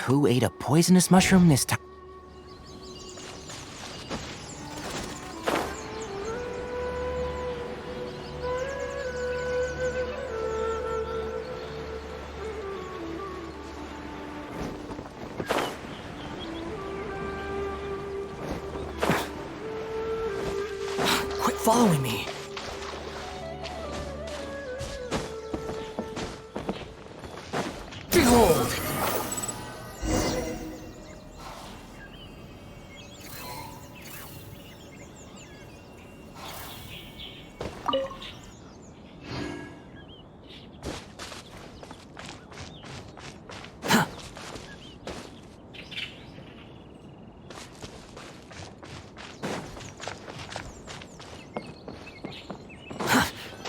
Who ate a poisonous mushroom this time? Quit following me. Behold!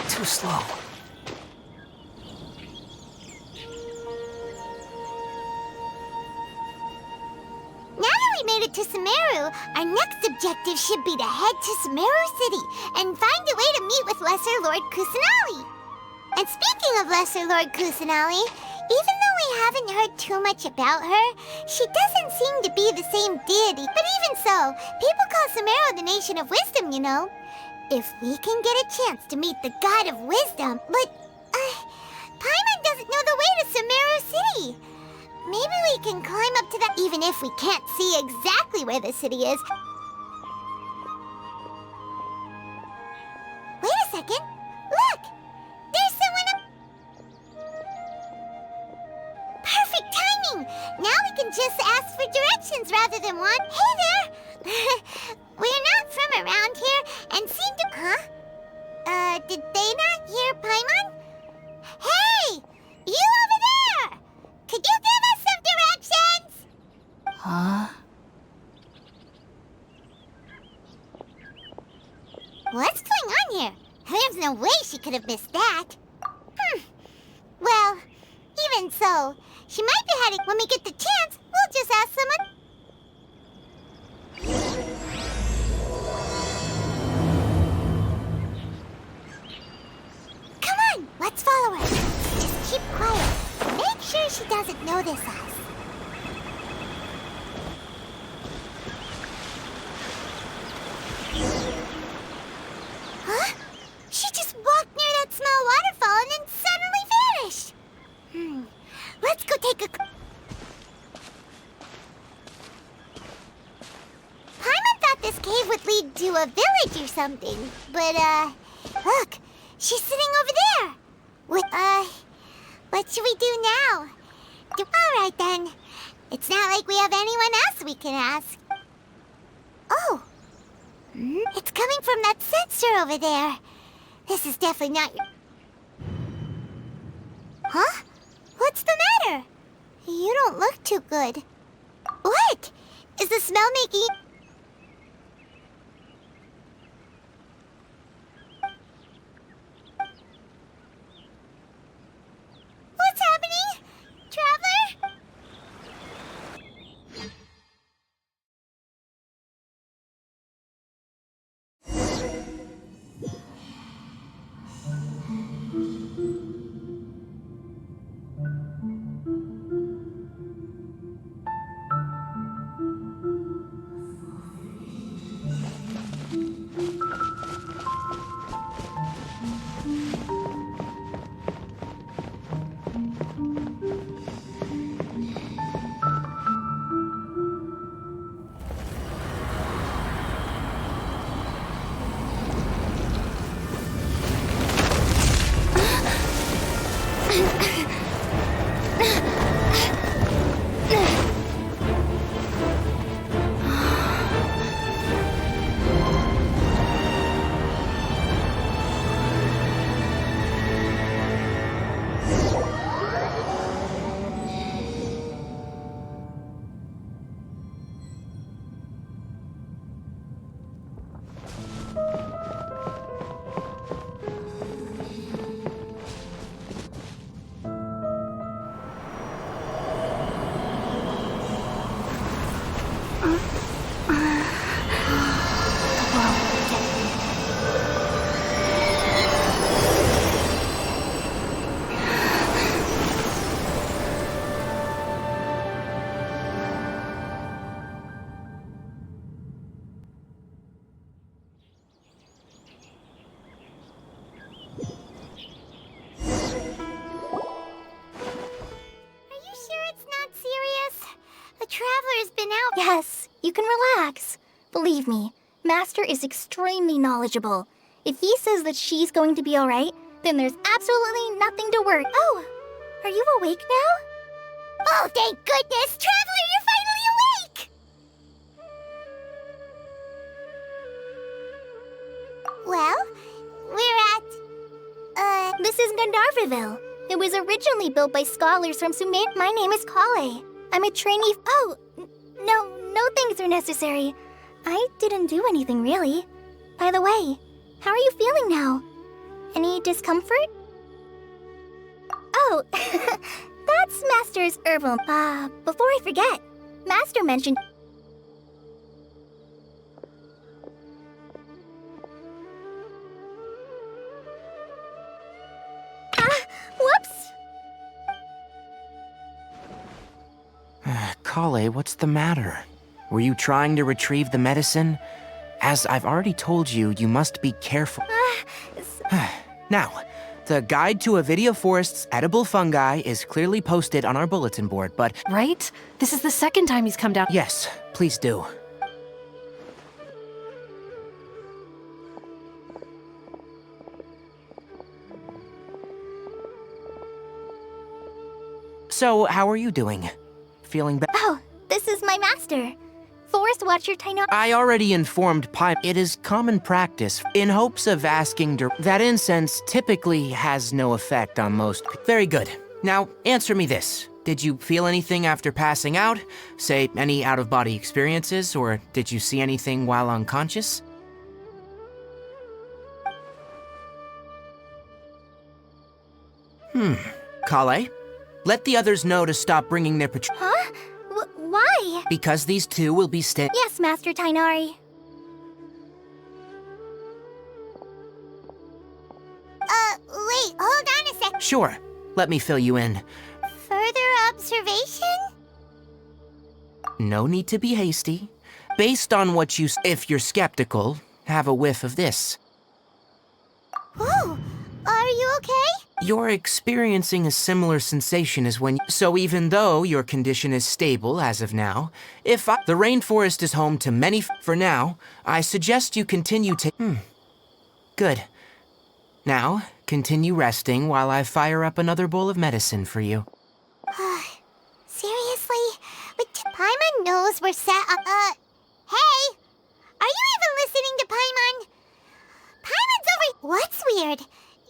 Too slow. To Sumeru, our next objective should be to head to Sumeru City and find a way to meet with Lesser Lord Kusanali. And speaking of Lesser Lord Kusanali, even though we haven't heard too much about her, she doesn't seem to be the same deity. But even so, people call Sumeru the Nation of Wisdom, you know. If we can get a chance to meet the God of Wisdom, but Paimon doesn't know the way to Sumeru City. Maybe we can climb up to that, even if we can't see exactly where the city is. Wait a second. Look! There's someone up... Perfect timing! Now we can just ask for directions rather than one. Hey there! We're not from around here and seem to... Huh? Did they not hear Paimon? Hey! You over there! Could you give us some directions? Huh? What's going on here? There's no way she could have missed that. Well, even so, she might be heading. When we get the chance, we'll just ask someone. Come on, let's follow her. Just keep quiet. Make sure she doesn't notice us. Huh? She just walked near that small waterfall and then suddenly vanished. Let's go take a... Paimon thought this cave would lead to a village or something, but, look, she's sitting over there. With, what should we do now? All right, then. It's not like we have anyone else we can ask. Oh. It's coming from that sensor over there. This is definitely not your... Huh? What's the matter? You don't look too good. What? Is the smell making... What's happening? Traveler? Master's been out. Yes, you can relax. Believe me, Master is extremely knowledgeable. If he says that she's going to be alright, then there's absolutely nothing to worry. Oh, are you awake now? Oh, thank goodness! Traveler, you're finally awake! Well, we're at... This is Gandharvaville. It was originally built by scholars from Sumer. My name is Kale. I'm a trainee. Oh, no things are necessary. I didn't do anything, really. By the way, how are you feeling now? Any discomfort? Oh, that's Master's herbal. Before I forget, Master mentioned... Whoops! Kale, what's the matter? Were you trying to retrieve the medicine? As I've already told you, you must be careful. Now, the guide to Avidia Forest's edible fungi is clearly posted on our bulletin board, but... Right? This is the second time he's come down. Yes, please do. So, how are you doing? Feeling better? Oh, this is my master. Forest Watcher Tainari. I already informed Pi. It is common practice, in hopes of asking that incense typically has no effect on most. Very good. Now, answer me this. Did you feel anything after passing out? Say, any out-of-body experiences, or did you see anything while unconscious? Kale, let the others know to stop bringing their patrol. Huh? Why? Because these two will be Yes, Master Tainari. Wait, hold on a sec. Sure. Let me fill you in. Further observation? No need to be hasty. Based on what you... If you're skeptical, have a whiff of this. Whoa, are you okay? You're experiencing a similar sensation as when... So even though your condition is stable as of now, the rainforest is home to many... For now, I suggest you continue to... Good. Now, continue resting while I fire up another bowl of medicine for you. Seriously? But Paimon knows we're set up. Hey! Are you even listening to Paimon? Paimon's over... What's weird?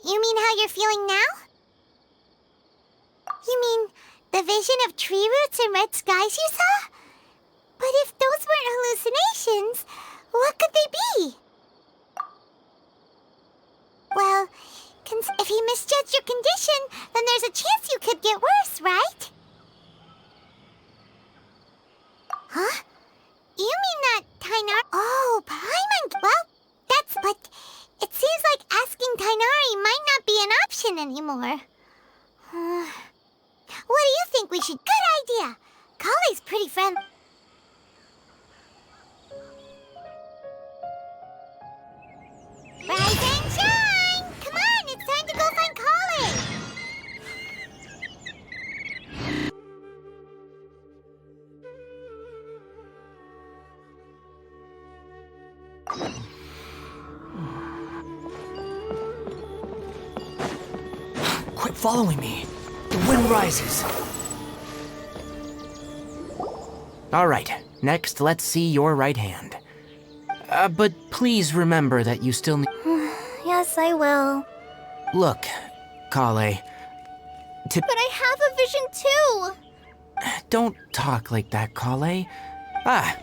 You mean how you're feeling now? You mean the vision of tree roots and red skies you saw? But if those weren't hallucinations, what could they be? Well, if he misjudged your condition, then there's a chance you could get worse, right? Huh? You mean that Tainari... Oh, Paimon... Well, but it seems like asking Tainari might not be an option anymore. What do you think we should... Good idea! Kale's pretty friendly. Rise and shine! Come on, it's time to go find Kale! Quit following me. The wind rises. All right, next let's see your right hand. But please remember that you still need... Yes, I will. Look, Kale, But I have a vision too! don't talk like that, Kale. Ah,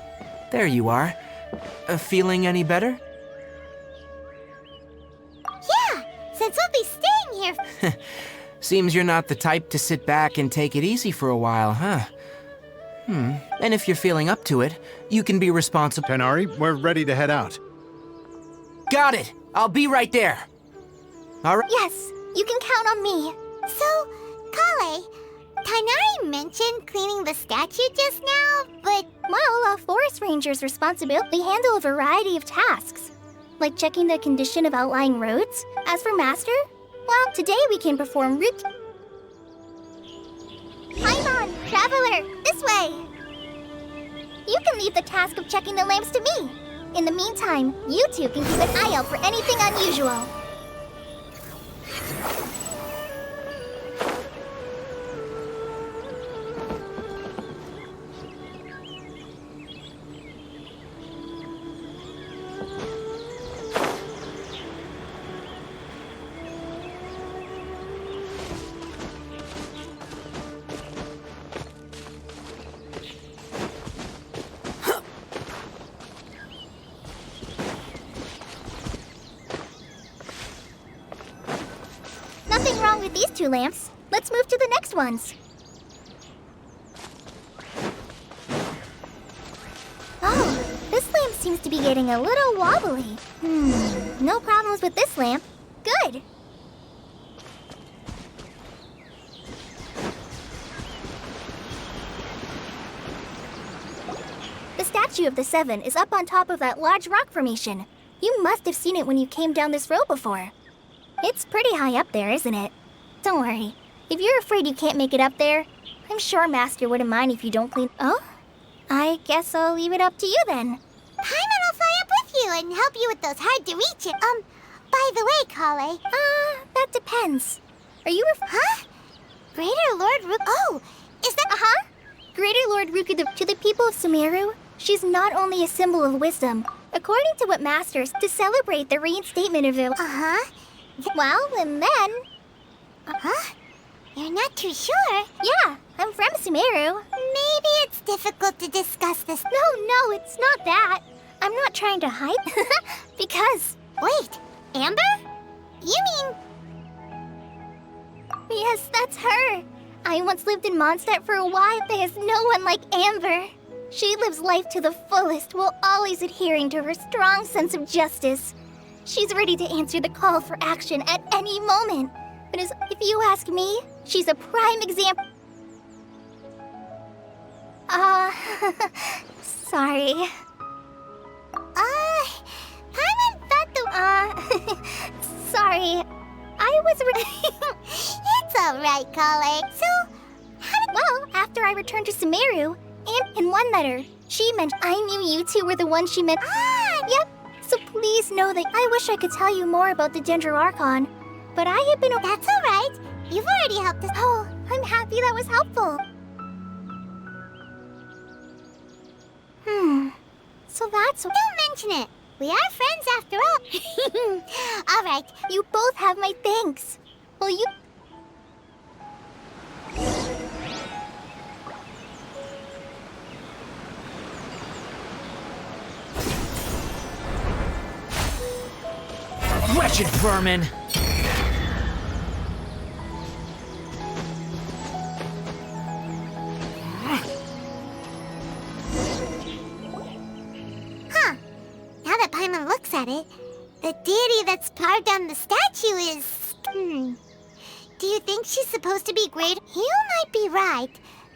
there you are. Feeling any better? Yeah, since we'll be staying here... Seems you're not the type to sit back and take it easy for a while, huh? And if you're feeling up to it, you can be responsible. Tainari, we're ready to head out. Got it! I'll be right there. All right. Yes, you can count on me. So, Kale, Tainari mentioned cleaning the statue just now, but... Well, a forest ranger's responsibility handle a variety of tasks, like checking the condition of outlying roads. As for Master, well, today we can perform route... Paimon, Traveler, this way! You can leave the task of checking the lamps to me. In the meantime, you two can keep an eye out for anything unusual. Nothing wrong with these two lamps. Let's move to the next ones. Oh, this lamp seems to be getting a little wobbly. No problems with this lamp. Good. The statue of the Seven is up on top of that large rock formation. You must have seen it when you came down this road before. It's pretty high up there, isn't it? Don't worry. If you're afraid you can't make it up there, I'm sure Master wouldn't mind if you don't clean... Oh? I guess I'll leave it up to you then. Paimon will fly up with you and help you with those hard-to-reach... by the way, Kale... That depends. Are you Huh? Greater Lord Ruku... Oh, is that... Uh-huh. Greater Lord Ruku to the people of Sumeru, she's not only a symbol of wisdom. According to what Masters, to celebrate the reinstatement of their... Uh-huh. Well, and then... Huh? You're not too sure? Yeah, I'm from Sumeru. Maybe it's difficult to discuss this. No, it's not that. I'm not trying to hide. Because... Wait, Amber? You mean... Yes, that's her. I once lived in Mondstadt for a while. There's no one like Amber. She lives life to the fullest while always adhering to her strong sense of justice. She's ready to answer the call for action at any moment. But if you ask me, she's a prime example. Sorry. Paimon thought the... Sorry. I was It's alright, Kale. So, Well, after I returned to Sumeru, and in one letter, she meant I knew you two were the ones she meant. Yep. So please know that I wish I could tell you more about the Dendro Archon, but I have been... That's alright. You've already helped us. Oh, I'm happy that was helpful. So that's... Don't mention it. We are friends after all. Alright. You both have my thanks. Will you... Wretched vermin! Huh. Now that Paimon looks at it, the deity that's carved on the statue is... Do you think she's supposed to be great? You might be right.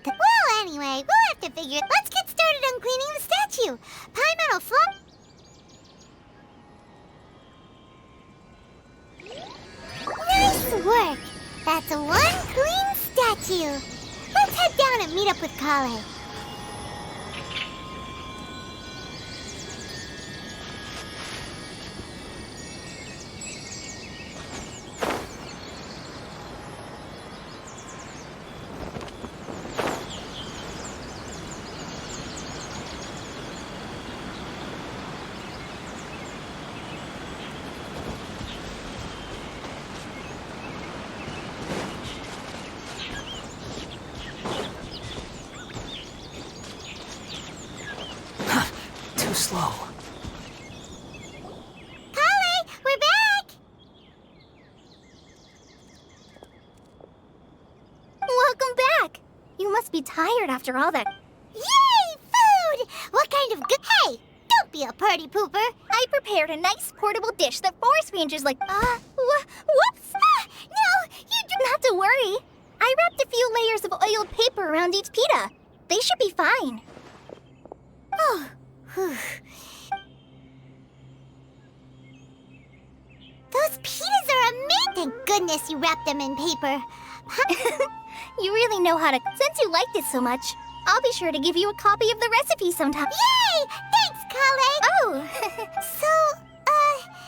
Well, anyway, we'll have to figure it. Let's get started on cleaning the statue. Paimon will flop... Nice work! That's one clean statue. Let's head down and meet up with Kale. Slow. Kale, we're back! Welcome back! You must be tired after all that. Yay, food! What kind of good... Hey, don't be a party pooper. I prepared a nice portable dish that forest rangers like... whoops! No, you do Not to worry. I wrapped a few layers of oiled paper around each pita. They should be fine. Oh, whew. Those pitas are amazing! Thank goodness you wrapped them in paper. You really know how to... Since you liked it so much, I'll be sure to give you a copy of the recipe sometime. Yay! Thanks, Kale! Oh! So,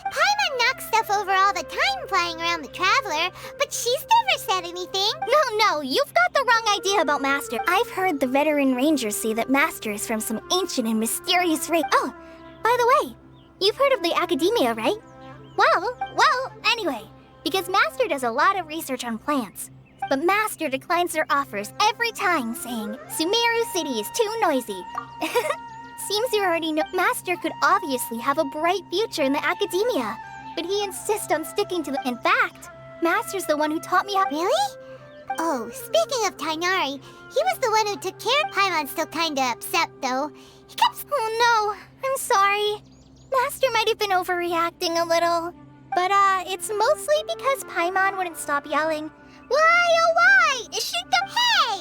Paimon knocks stuff over all the time flying around the Traveler, but she's never said anything. No, you've got the wrong idea about Master. I've heard the veteran rangers say that Master is from some ancient and mysterious race. Oh, by the way, you've heard of the Academia, right? Well, anyway, because Master does a lot of research on plants. But Master declines their offers every time, saying, Sumeru City is too noisy. Seems you already know Master could obviously have a bright future in the Academia, but he insists on sticking to the... In fact, Master's the one who taught me how... Really? Oh, speaking of Tainari, he was the one who took care. Paimon's still kinda upset, though. He kept... Oh no, I'm sorry. Master might have been overreacting a little. But, it's mostly because Paimon wouldn't stop yelling, Why, oh why? Is she the... Hey!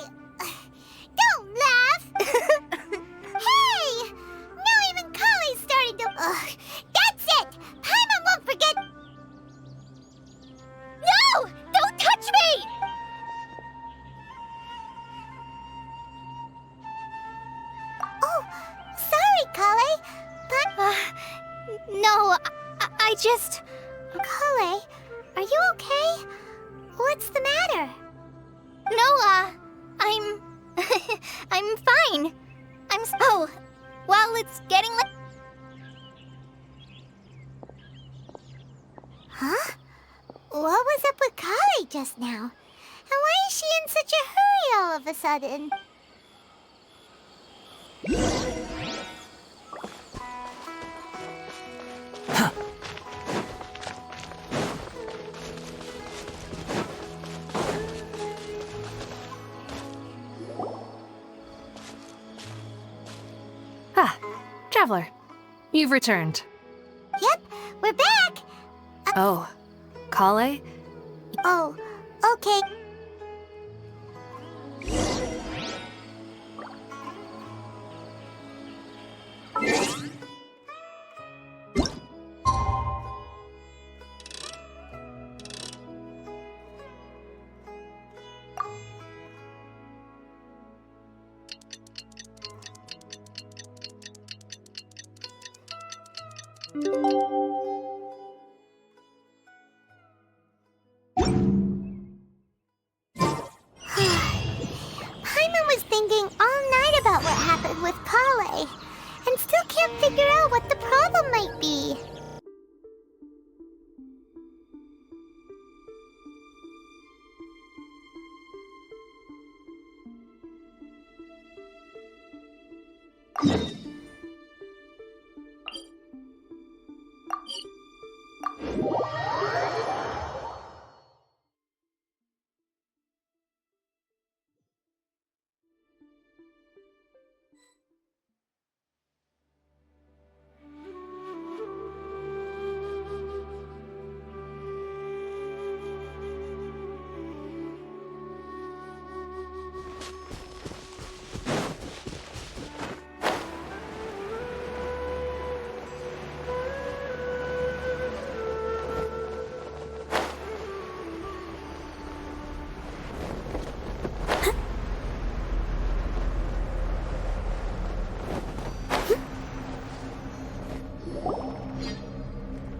Don't laugh! Hey! Now even Kale started to... That's it! Paimon won't forget... No! Don't touch me! Oh, sorry, Kale. But... No, I just... Kale, are you okay? What's the matter? No, I'm... I'm fine. Oh, well, it's getting late. Huh? What was up with Kale just now? And why is she in such a hurry all of a sudden? Traveler, you've returned. Yep, we're back! Oh, Kale? Oh, okay. Paimon was thinking all night about what happened with Kale, and still can't figure out what the problem might be.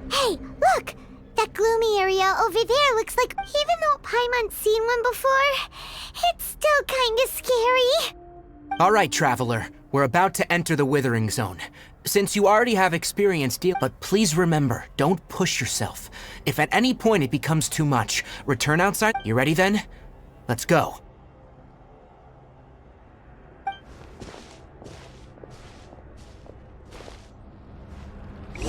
Hey, look! That gloomy area over there looks like... Even though Paimon's seen one before, it's still kinda scary. All right, Traveler. We're about to enter the Withering Zone. Since you already have experience but please remember, don't push yourself. If at any point it becomes too much, return outside. You ready then? Let's go.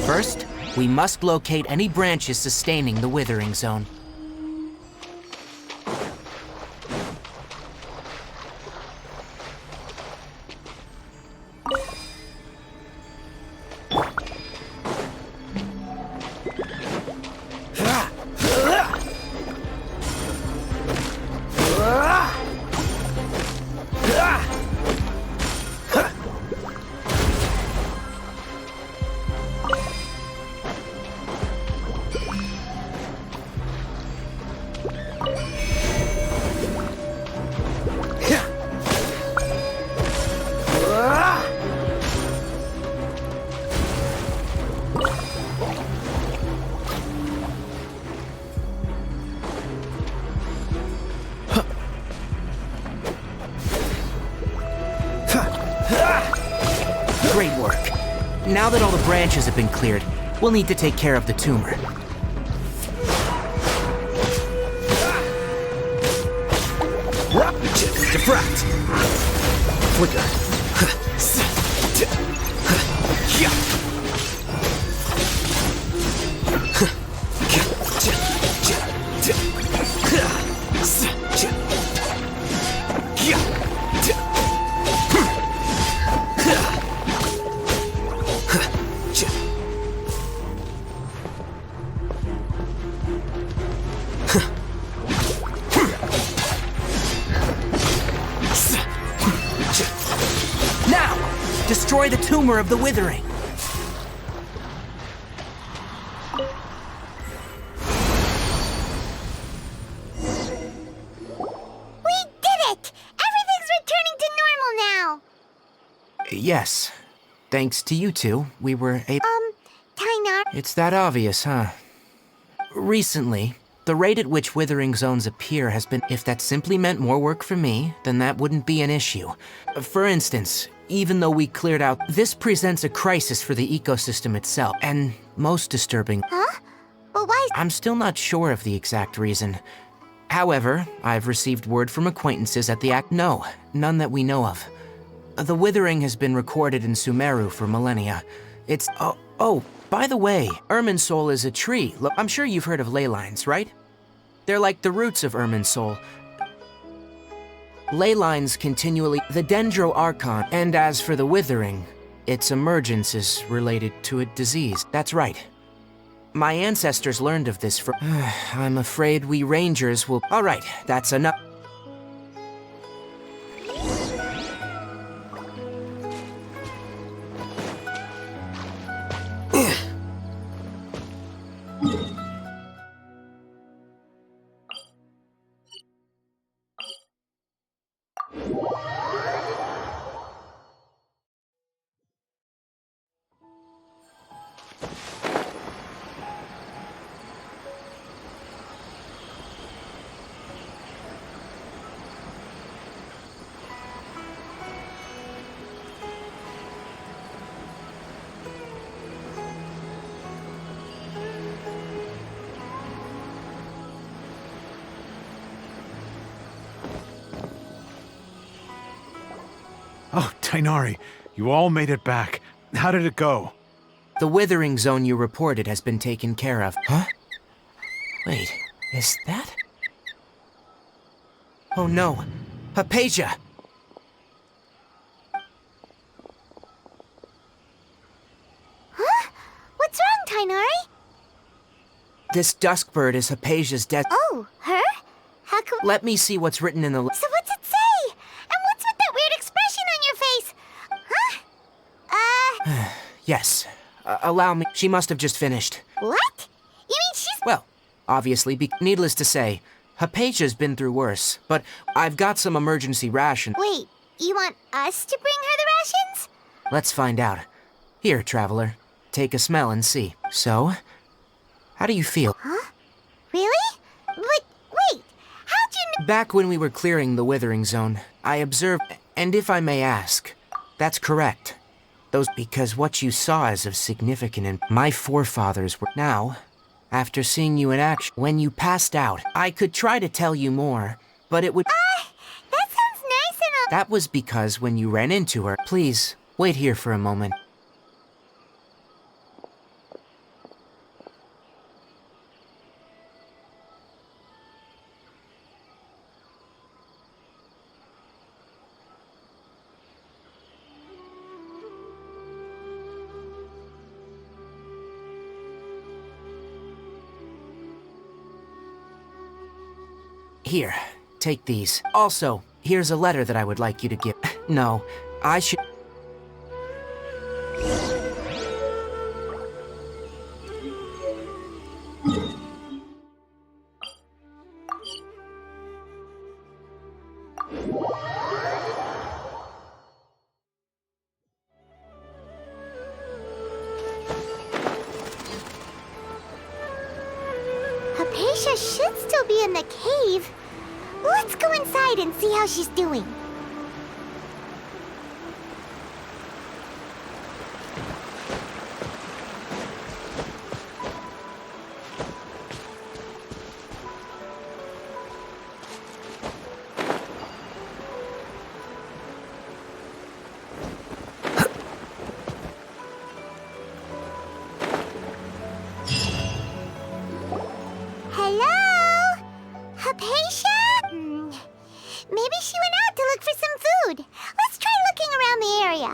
First, we must locate any branches sustaining the Withering Zone. Great work. Now that all the branches have been cleared, we'll need to take care of the tumor. Diffract! Flicker! Destroy the tumor of the withering. We did it! Everything's returning to normal now! Yes. Thanks to you two, we were able... Tainar. It's that obvious, huh? Recently, the rate at which withering zones appear has been... If that simply meant more work for me, then that wouldn't be an issue. For instance, even though we cleared out... This presents a crisis for the ecosystem itself, and most disturbing... Huh? But why... I'm still not sure of the exact reason. However, I've received word from acquaintances at the No, none that we know of. The withering has been recorded in Sumeru for millennia. It's... Oh, by the way, Irminsul is a tree. Look, I'm sure you've heard of ley lines, right? They're like the roots of Irminsul. Ley lines continually... The Dendroarchon. And as for the withering, its emergence is related to a disease. That's right. My ancestors learned of this from... I'm afraid we rangers will... All right, that's enough. Oh, Tainari, you all made it back. How did it go? The withering zone you reported has been taken care of. Huh? Wait, is that... Oh no, Hypatia! Huh? What's wrong, Tainari? This dusk bird is Hypatia's death. Oh, her? How come... Let me see what's written in the... So what's it say? And what's with that weird expression on your face? Huh? Yes. Allow me. She must have just finished. What? You mean she's... Well, obviously, needless to say, Hypatia's been through worse, but I've got some emergency ration. Wait, you want us to bring her the rations? Let's find out. Here, traveler. Take a smell and see. So, how do you feel? Huh? Really? But, wait, how'd you know... Back when we were clearing the withering zone, I observed, and if I may ask, that's correct. Because what you saw is of significant and my forefathers were... Now, after seeing you in action, when you passed out, I could try to tell you more, but it would... that sounds nice and all... That was because when you ran into her... Please, wait here for a moment. Here, take these. Also, here's a letter that I would like you to give. No, I should... in the cave. Let's go inside and see how she's doing. Hello? Hypatia? Maybe she went out to look for some food. Let's try looking around the area.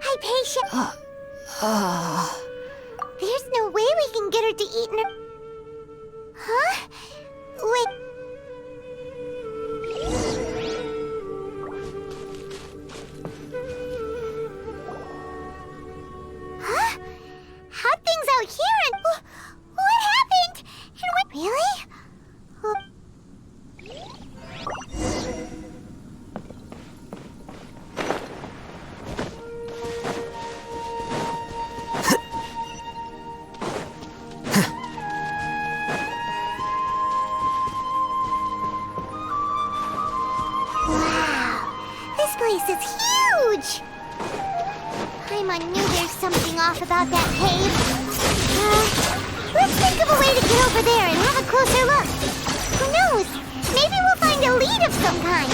Hypatia. There's no way we can get her to eat in her... Huh? Wait. Huh? How'd things out here and... What happened? And what... Really? This is huge! I knew there's something off about that cave. Let's think of a way to get over there and have a closer look. Who knows? Maybe we'll find a lead of some kind.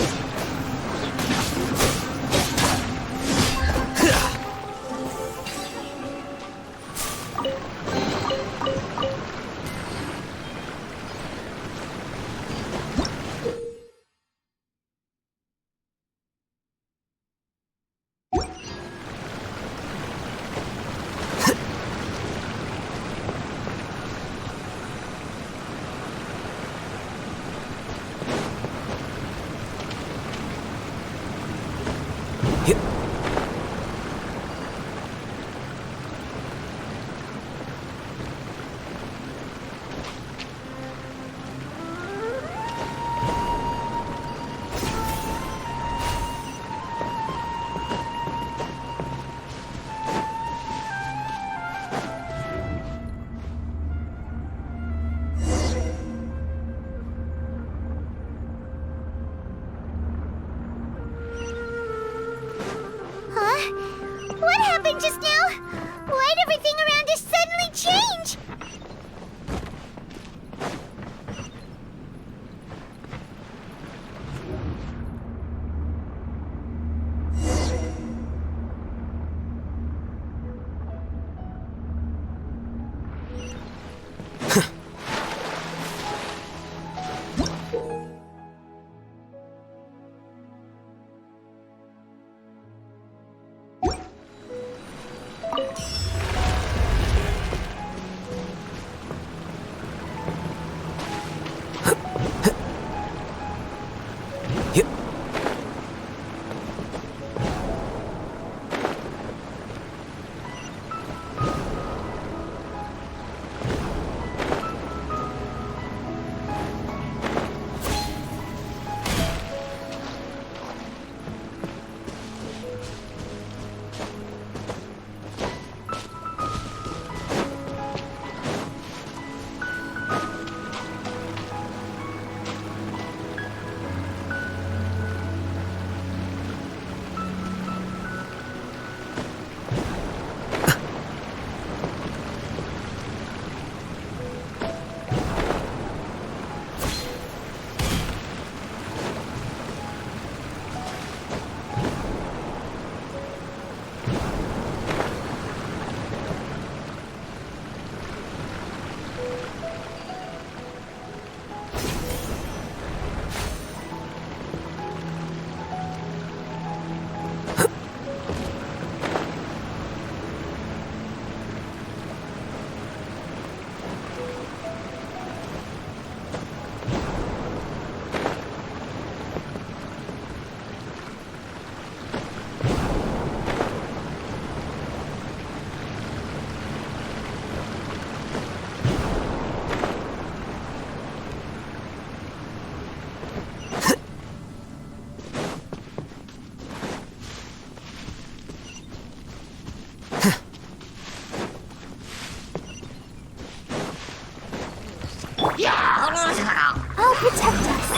protect us.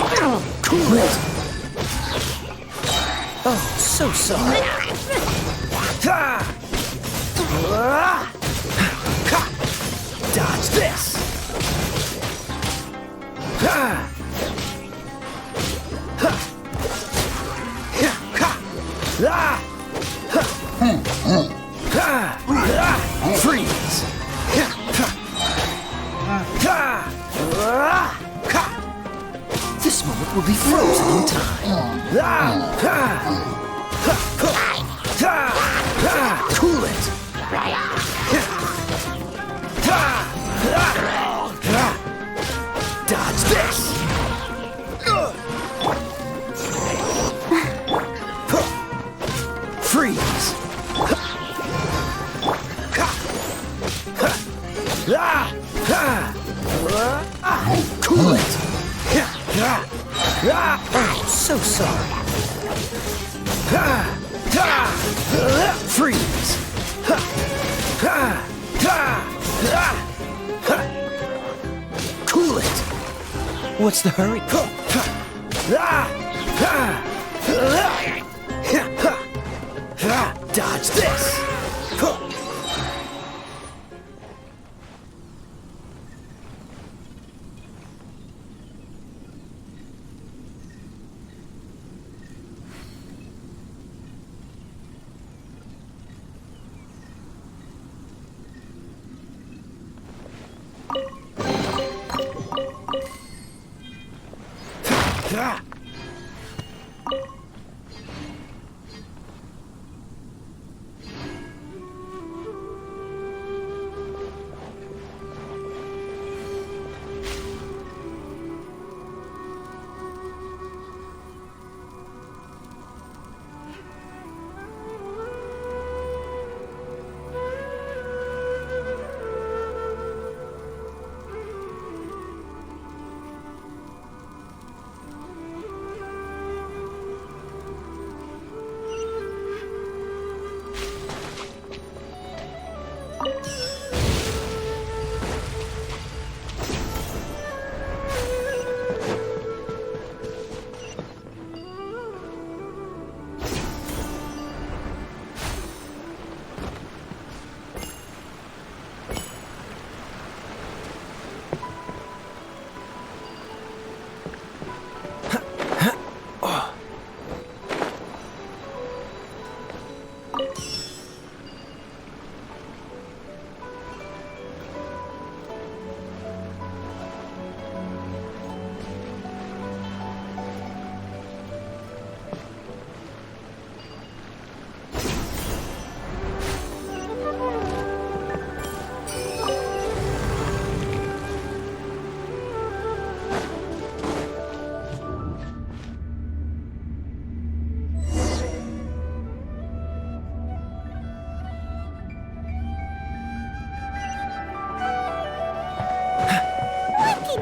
Cool it! Oh, so sorry. Dodge this! Freeze! This moment will be frozen in time. Cool it! Dodge this! Freeze! Cool it! Oh, so sorry. Freeze! Cool it! What's the hurry? Dodge this!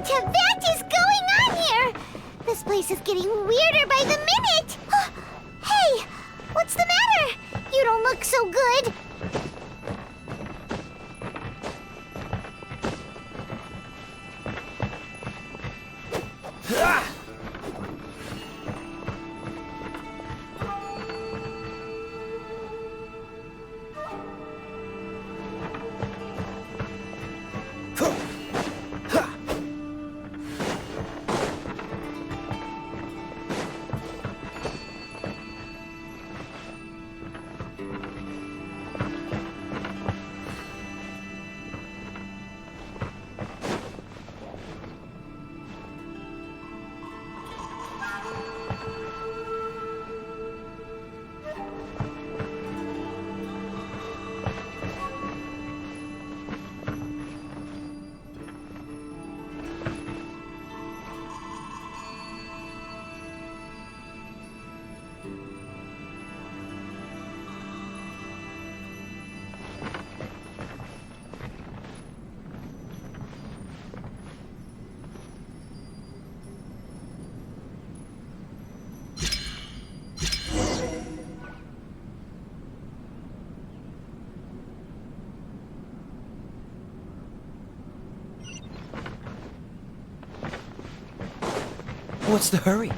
What is going on here? This place is getting weirder by the minute. Hey, what's the matter? You don't look so good. What's the hurry?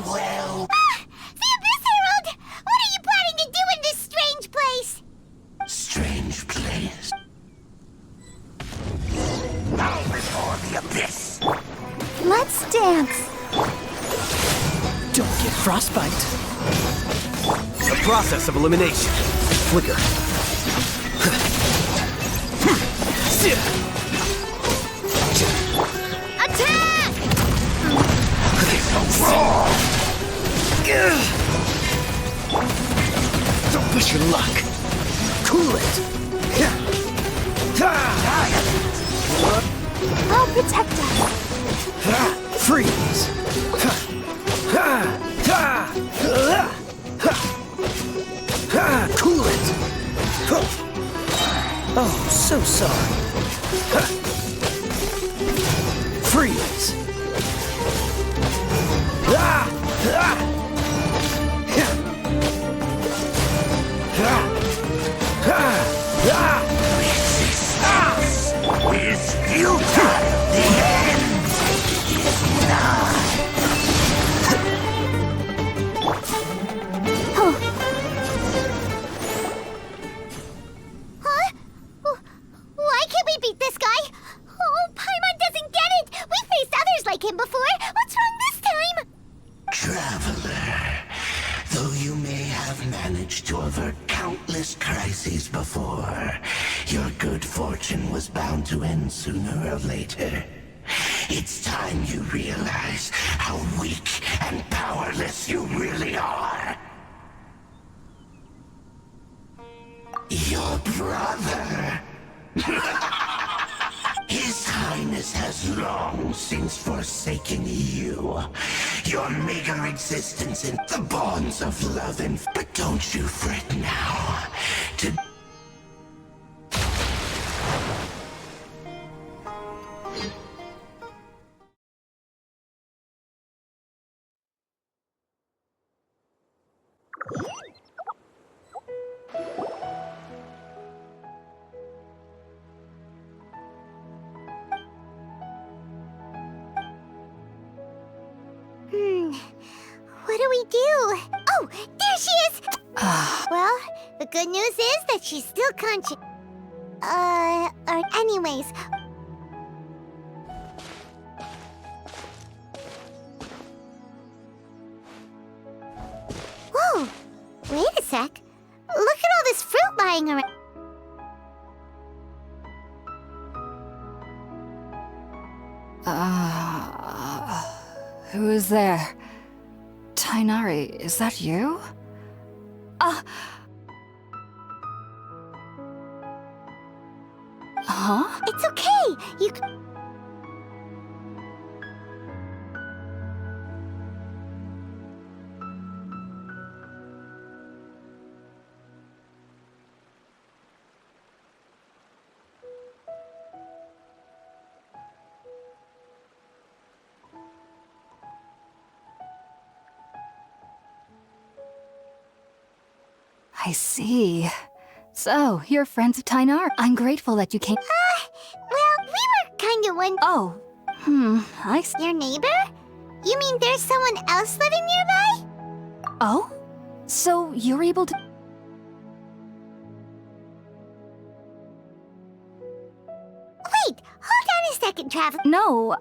Well. The Abyss Herald! What are you planning to do in this strange place? Strange place. Bow before the abyss. Let's dance. Don't get frostbite. The process of elimination. Flicker. Attack! Don't push your luck. Cool it. I'll protect us. Freeze. Cool it. Oh, so sorry. Freeze. Is futile. The end is nigh. Huh? Why can't we beat this guy? Oh, Paimon doesn't get it! We've faced others like him before! What's wrong this time? Traveler, though you may have managed to avert countless crises before, your good fortune was bound to end sooner or later. It's time you realize how weak and powerless you really are. Your brother. His Highness has long since forsaken you. Your meager existence in the bonds of love and... But don't you fret now. What do we do? Oh, there she is! Well, the good news is that she's still conscious. Anyways. Whoa, wait a sec. Look at all this fruit lying around. Who is there? Tighnari, is that you? Huh? It's okay. You c- I see. So, you're friends of Tighnari. I'm grateful that you came. Well, we were kinda wondering. Oh, I see. Your neighbor? You mean there's someone else living nearby? Oh? So, you're able to. Wait, hold on a second, Traveler. No,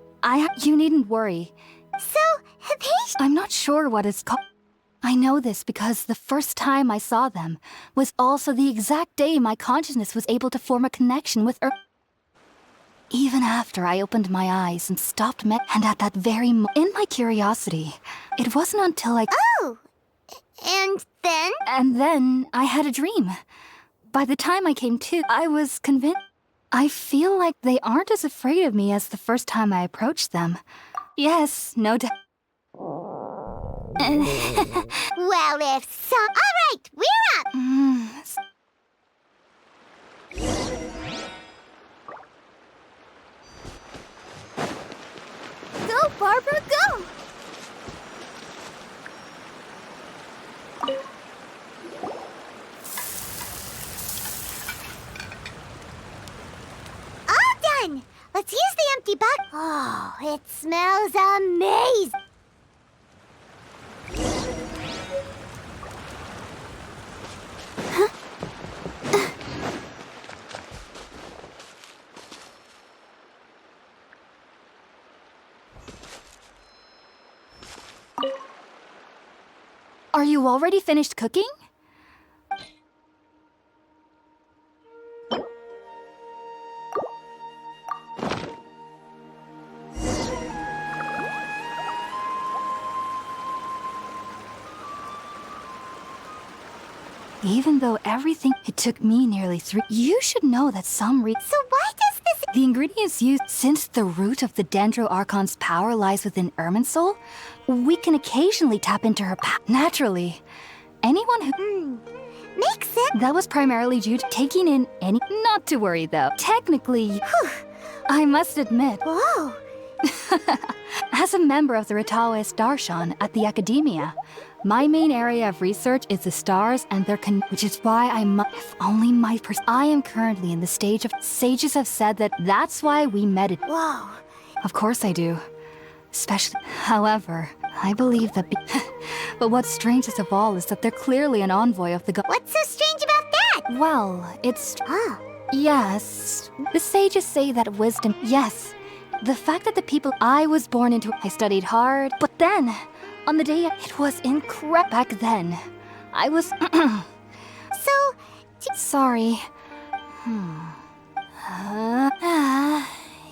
you needn't worry. So, Hypatia. I'm not sure what it's called. I know this because the first time I saw them was also the exact day my consciousness was able to form a connection with Earth. Even after I opened my eyes and stopped and at that very in my curiosity, it wasn't until Oh! And then? And then I had a dream. By the time I came to, I was convinced. I feel like they aren't as afraid of me as the first time I approached them. Yes, no doubt. Well, if so... Alright, we're up! Go, Barbara, go! All done! Let's use the empty bucket. Oh, it smells amazing! Are you already finished cooking? Even though everything, it took me nearly 3. You should know that So why does this... the ingredients used, since the root of the Dendro-Archon's power lies within Irminsul, we can occasionally tap into her naturally. Anyone who... Makes sense. That was primarily due to taking in any... Not to worry, though. Technically, I must admit, Whoa! as a member of the Ritawe Darshan at the Academia, my main area of research is the stars and their which is why if only my I am currently in the stage of... Sages have said that that's why we meditate. Whoa! Of course I do. Especially... However, I believe that... But what's strangest of all is that they're clearly an envoy of the god... What's so strange about that? Well, it's... Oh. Yes. The sages say that wisdom... Yes. The fact that the people I was born into... I studied hard, but then... On the day... It was incredible back then. I was... So... Sorry.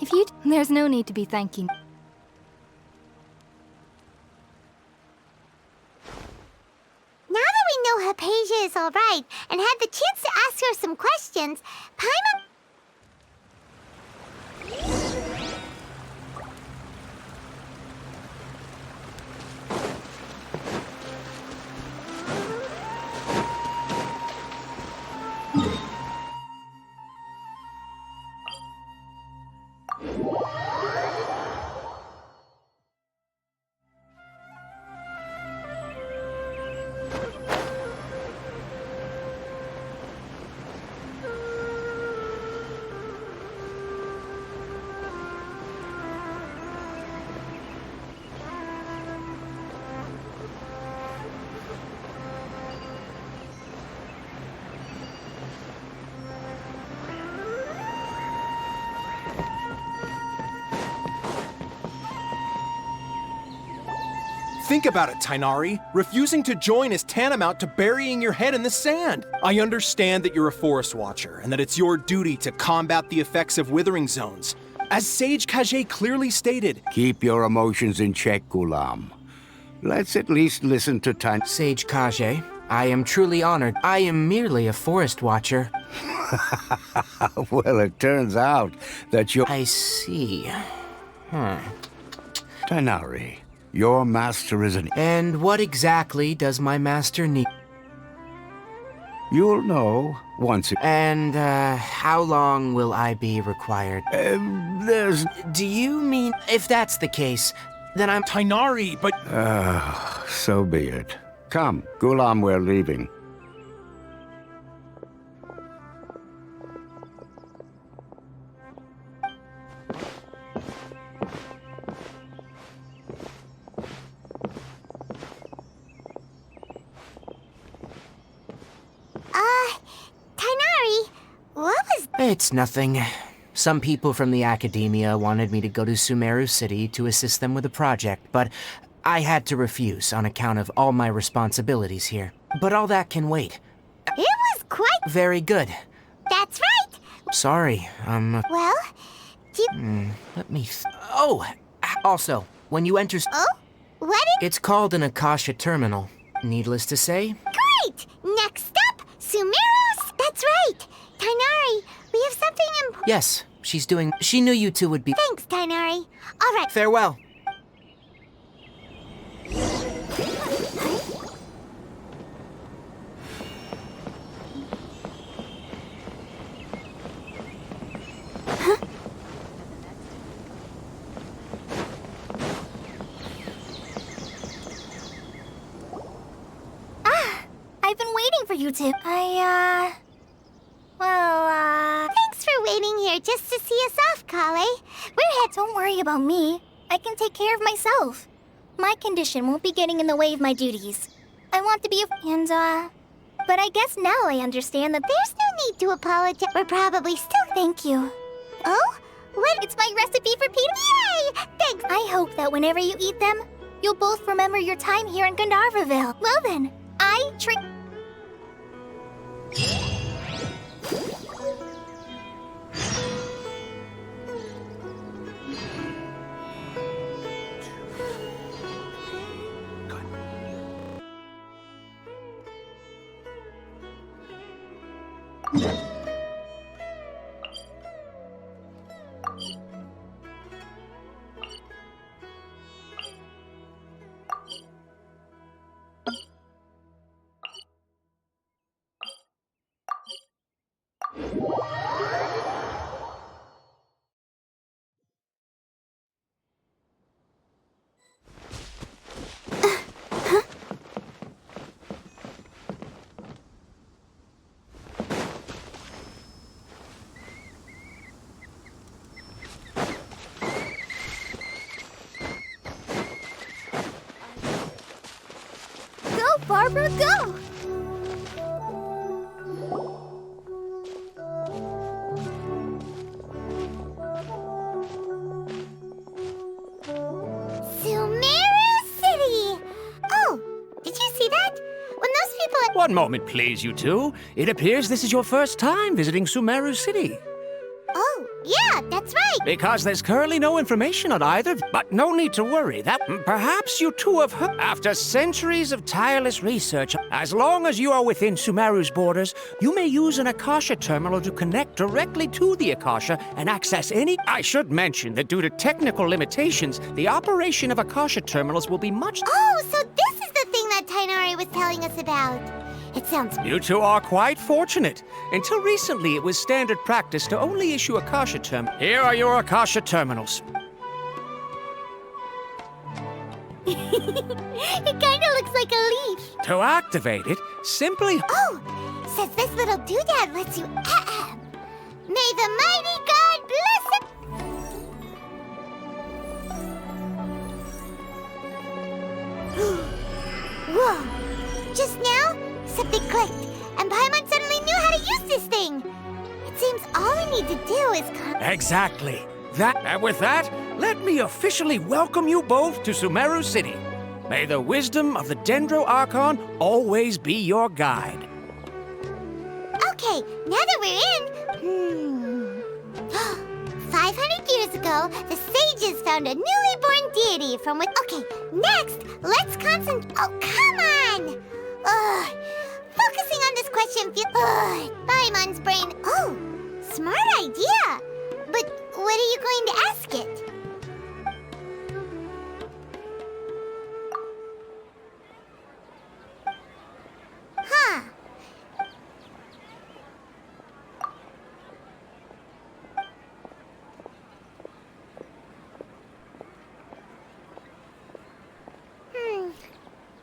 If you... There's no need to be thanking... Now that we know Hypatia is alright and had the chance to ask her some questions, Paimon... Think about it, Tainari. Refusing to join is tantamount to burying your head in the sand. I understand that you're a forest watcher, and that it's your duty to combat the effects of withering zones. As Sage Kage clearly stated... Keep your emotions in check, Gulam. Let's at least listen to Sage Kage, I am truly honored. I am merely a forest watcher. Well, it turns out that you're... I see. Tainari, your master is an... And what exactly does my master need? You'll know once it... And, how long will I be required? There's... Do you mean... If that's the case, then I'm... Tainari, but... So be it. Come, Gulam, we're leaving. Tainari, what was... It's nothing. Some people from the academia wanted me to go to Sumeru City to assist them with a project, but I had to refuse on account of all my responsibilities here. But all that can wait. It was quite... Very good. That's right! Sorry, Well, Let me oh! Also, when you enter... Oh? What is... It's called an Akasha terminal. Needless to say... Great! Next up, Sumeru's... That's right! Tainari, we have something important... Yes, she's doing... She knew you two would be... Thanks, Tainari. All right. Farewell. I've been waiting for you two. Thanks for waiting here just to see us off, Kale. Don't worry about me. I can take care of myself. My condition won't be getting in the way of my duties. I want to be but I guess now I understand that There's no need to apologize. We're probably still... Thank you. Oh? What? It's my recipe for pita. Yay! Thanks! I hope that whenever you eat them, you'll both remember your time here in Gandharvaville. Well then, I drink... Barbara, go! Sumeru City! Oh, did you see that? When those people... One moment, please, you two. It appears this is your first time visiting Sumeru City. Oh, yeah, that's right. Because there's currently no information on either, but no need to worry. That perhaps you two have heard. After centuries of tireless research, as long as you are within Sumeru's borders, you may use an Akasha terminal to connect directly to the Akasha and access any... I should mention that due to technical limitations, the operation of Akasha terminals will be much... Oh, so this is the thing that Tainari was telling us about. It sounds... You two are quite fortunate. Until recently, it was standard practice to only issue Akasha terminals. Here are your Akasha terminals. It kinda looks like a leaf. To activate it, simply... Oh, says this little doodad lets you... May the mighty God bless it! Whoa! Just now, something clicked, and Paimon suddenly knew how to use this thing! It seems all we need to do is come... Exactly. And with that, let me officially welcome you both to Sumeru City. May the wisdom of the Dendro Archon always be your guide. Okay, now that we're in... 500 years ago, the sages found a newly born deity from which... Okay, next, let's concentrate... Oh, come on! Ugh, focusing on this question feels... Paimon's brain... Oh, smart idea! But what are you going to ask it? Huh.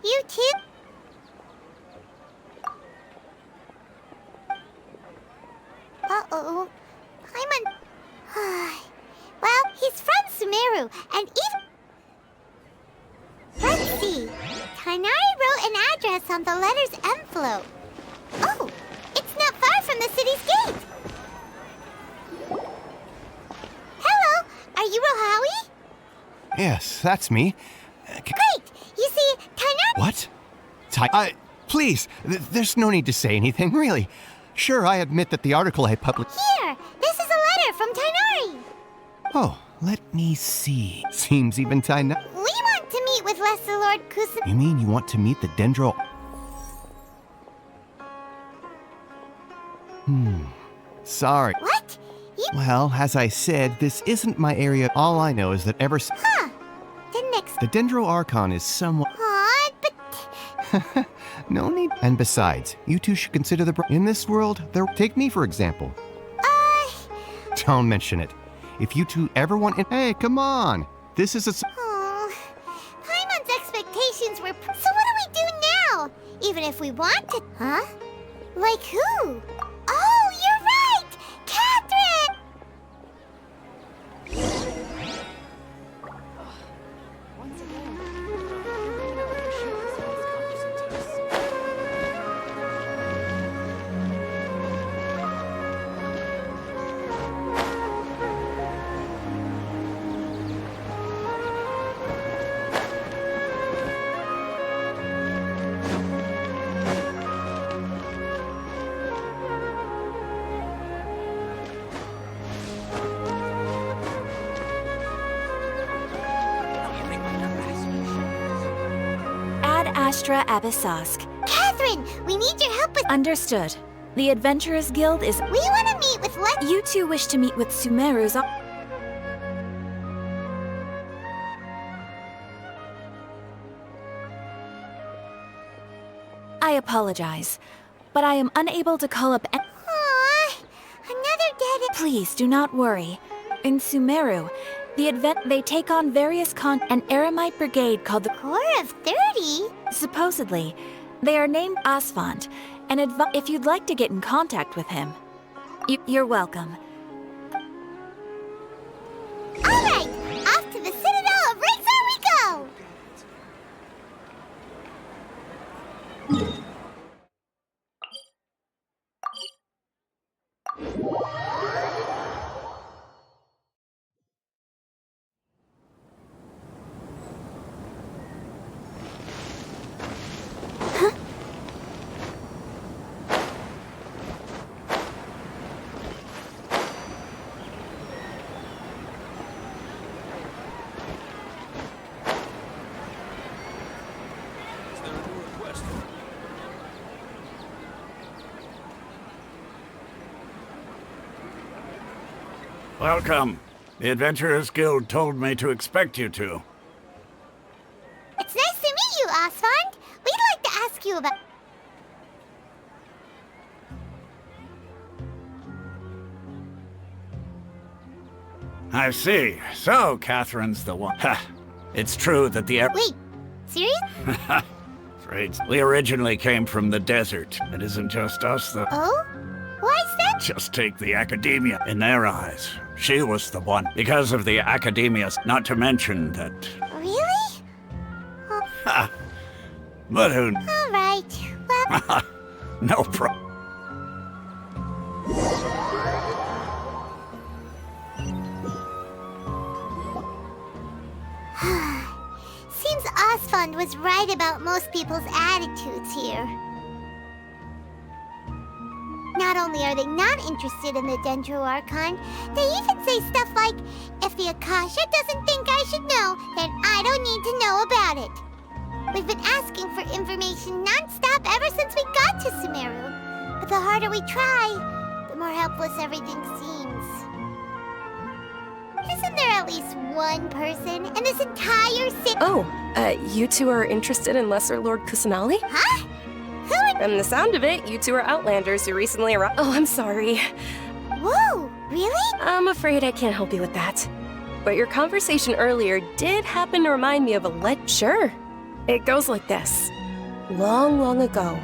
You too? Uh-oh. Paimon... Well, he's from Sumeru, and even... Let's see. Tainari wrote an address on the letter's envelope. Oh, it's not far from the city's gate. Hello, are you Rohawi? Yes, that's me. Great! You see, Tainari... What? Please, there's no need to say anything, really. Sure, I admit that the article I published... Here, this is a letter from Tainari. Oh, let me see. Seems even tiny. We want to meet with Lesser Lord Kusanali. You mean you want to meet the Dendro? Sorry. What? Well, as I said, this isn't my area. All I know is that Huh. Then next. the Dendro Archon is somewhat... Aw, but... No need. And besides, you two should consider in this world, take me for example. Don't mention it. If you two ever want... Hey, come on! This is a... Oh, Paimon's expectations were... So what do we do now? Even if we want to... Huh? Like who? Oh, you're right! Catherine! Astra Abyssosk. Catherine, we need your help with... Understood. The Adventurers Guild is... We want to meet with You two wish to meet with Sumeru's... I apologize, but I am unable to call up... Aww, another dead... Please do not worry. In Sumeru, they take on various an Eremite brigade called the Corps of 30? Supposedly, they are named Asphalt, and if you'd like to get in contact with him, you're welcome. All right, off to the Citadel of Razor we go! Welcome. The Adventurers Guild told me to expect you two. It's nice to meet you, Asphalt. We'd like to ask you about... I see. So, Catherine's the one. Ha! It's true that the... Wait, serious? Afraid we originally came from the desert. It isn't just us, though. Oh? Why is that? Just take the Academia. In their eyes, she was the one. Because of the Academia's, not to mention that... Really? Ha! But who... All right, well... No problem. Seems Asphalt was right about most people's attitudes here. Not only are they not interested in the Dendro Archon, they even say stuff like, if the Akasha doesn't think I should know, then I don't need to know about it. We've been asking for information non-stop ever since we got to Sumeru. But the harder we try, the more helpless everything seems. Isn't there at least one person in this entire city? Oh, you two are interested in Lesser Lord Kusanali? Huh? Who are... From the sound of it, you two are Outlanders who recently arrived. Oh, I'm sorry. Whoa, really? I'm afraid I can't help you with that. But your conversation earlier did happen to remind me of a Sure. It goes like this. Long, long ago,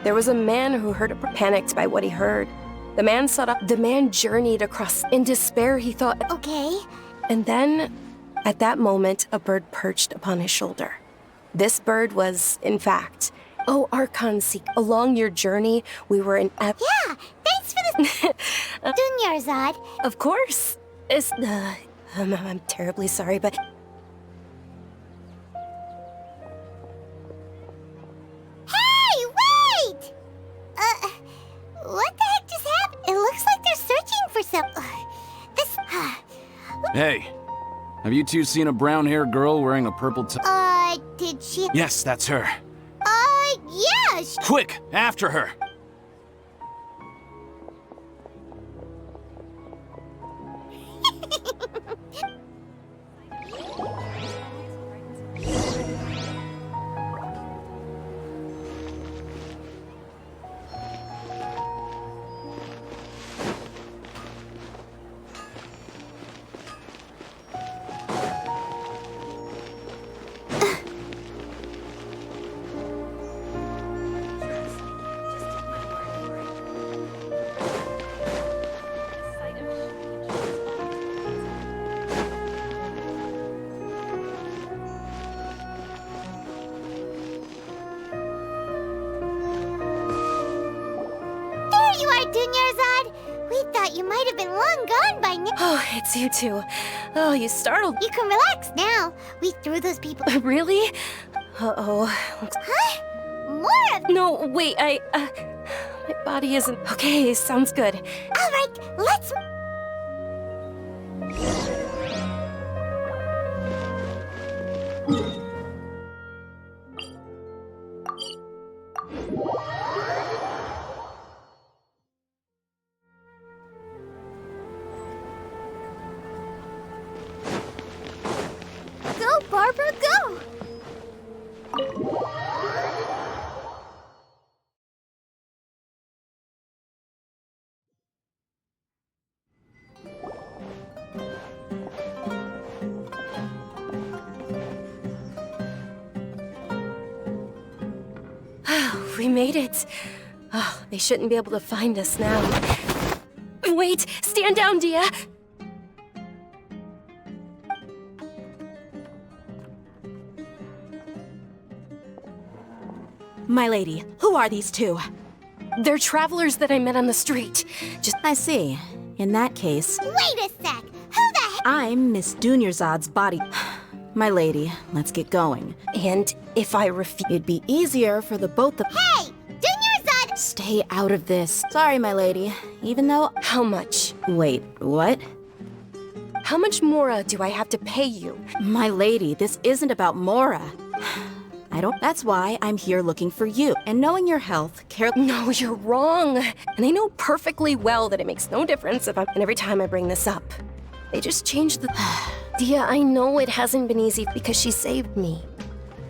there was a man who panicked by what he heard. The man journeyed across. In despair, he thought... Okay. And then, at that moment, a bird perched upon his shoulder. This bird was, in fact... Oh, Archon Seek, along your journey, we were in... Yeah, thanks for the... Dunyarzad. Of course. I'm terribly sorry, but... Hey, wait! What the heck just happened? It looks like they're searching for some... Hey, have you two seen a brown-haired girl wearing a purple Did she? Yes, that's her. Yeah, Quick, after her! Dunyarzad, we thought you might have been long gone by now. Oh, it's you two. Oh, you startled. You can relax now. We threw those people. Really? Uh-oh. Huh? More of... No, wait, my body isn't... Okay, sounds good. All right, let's... Go, Barbara, go! We made it. Oh, they shouldn't be able to find us now. Wait, stand down, Dia. My lady, who are these two? They're travelers that I met on the street. I see. In that case, Wait a sec. Who the heck? I'm Miss Dunyarzad's body. My lady, let's get going. And if I refuse... It'd be easier for the both of... Hey, Dunyarzad! Stay out of this. Sorry, my lady. Even though... How much? Wait, what? How much more do I have to pay you? My lady, this isn't about Mora. I don't... That's why I'm here looking for you. And knowing your health, No, you're wrong. And I know perfectly well that it makes no difference if I'm... And every time I bring this up, they just change the... Dia, I know it hasn't been easy because she saved me.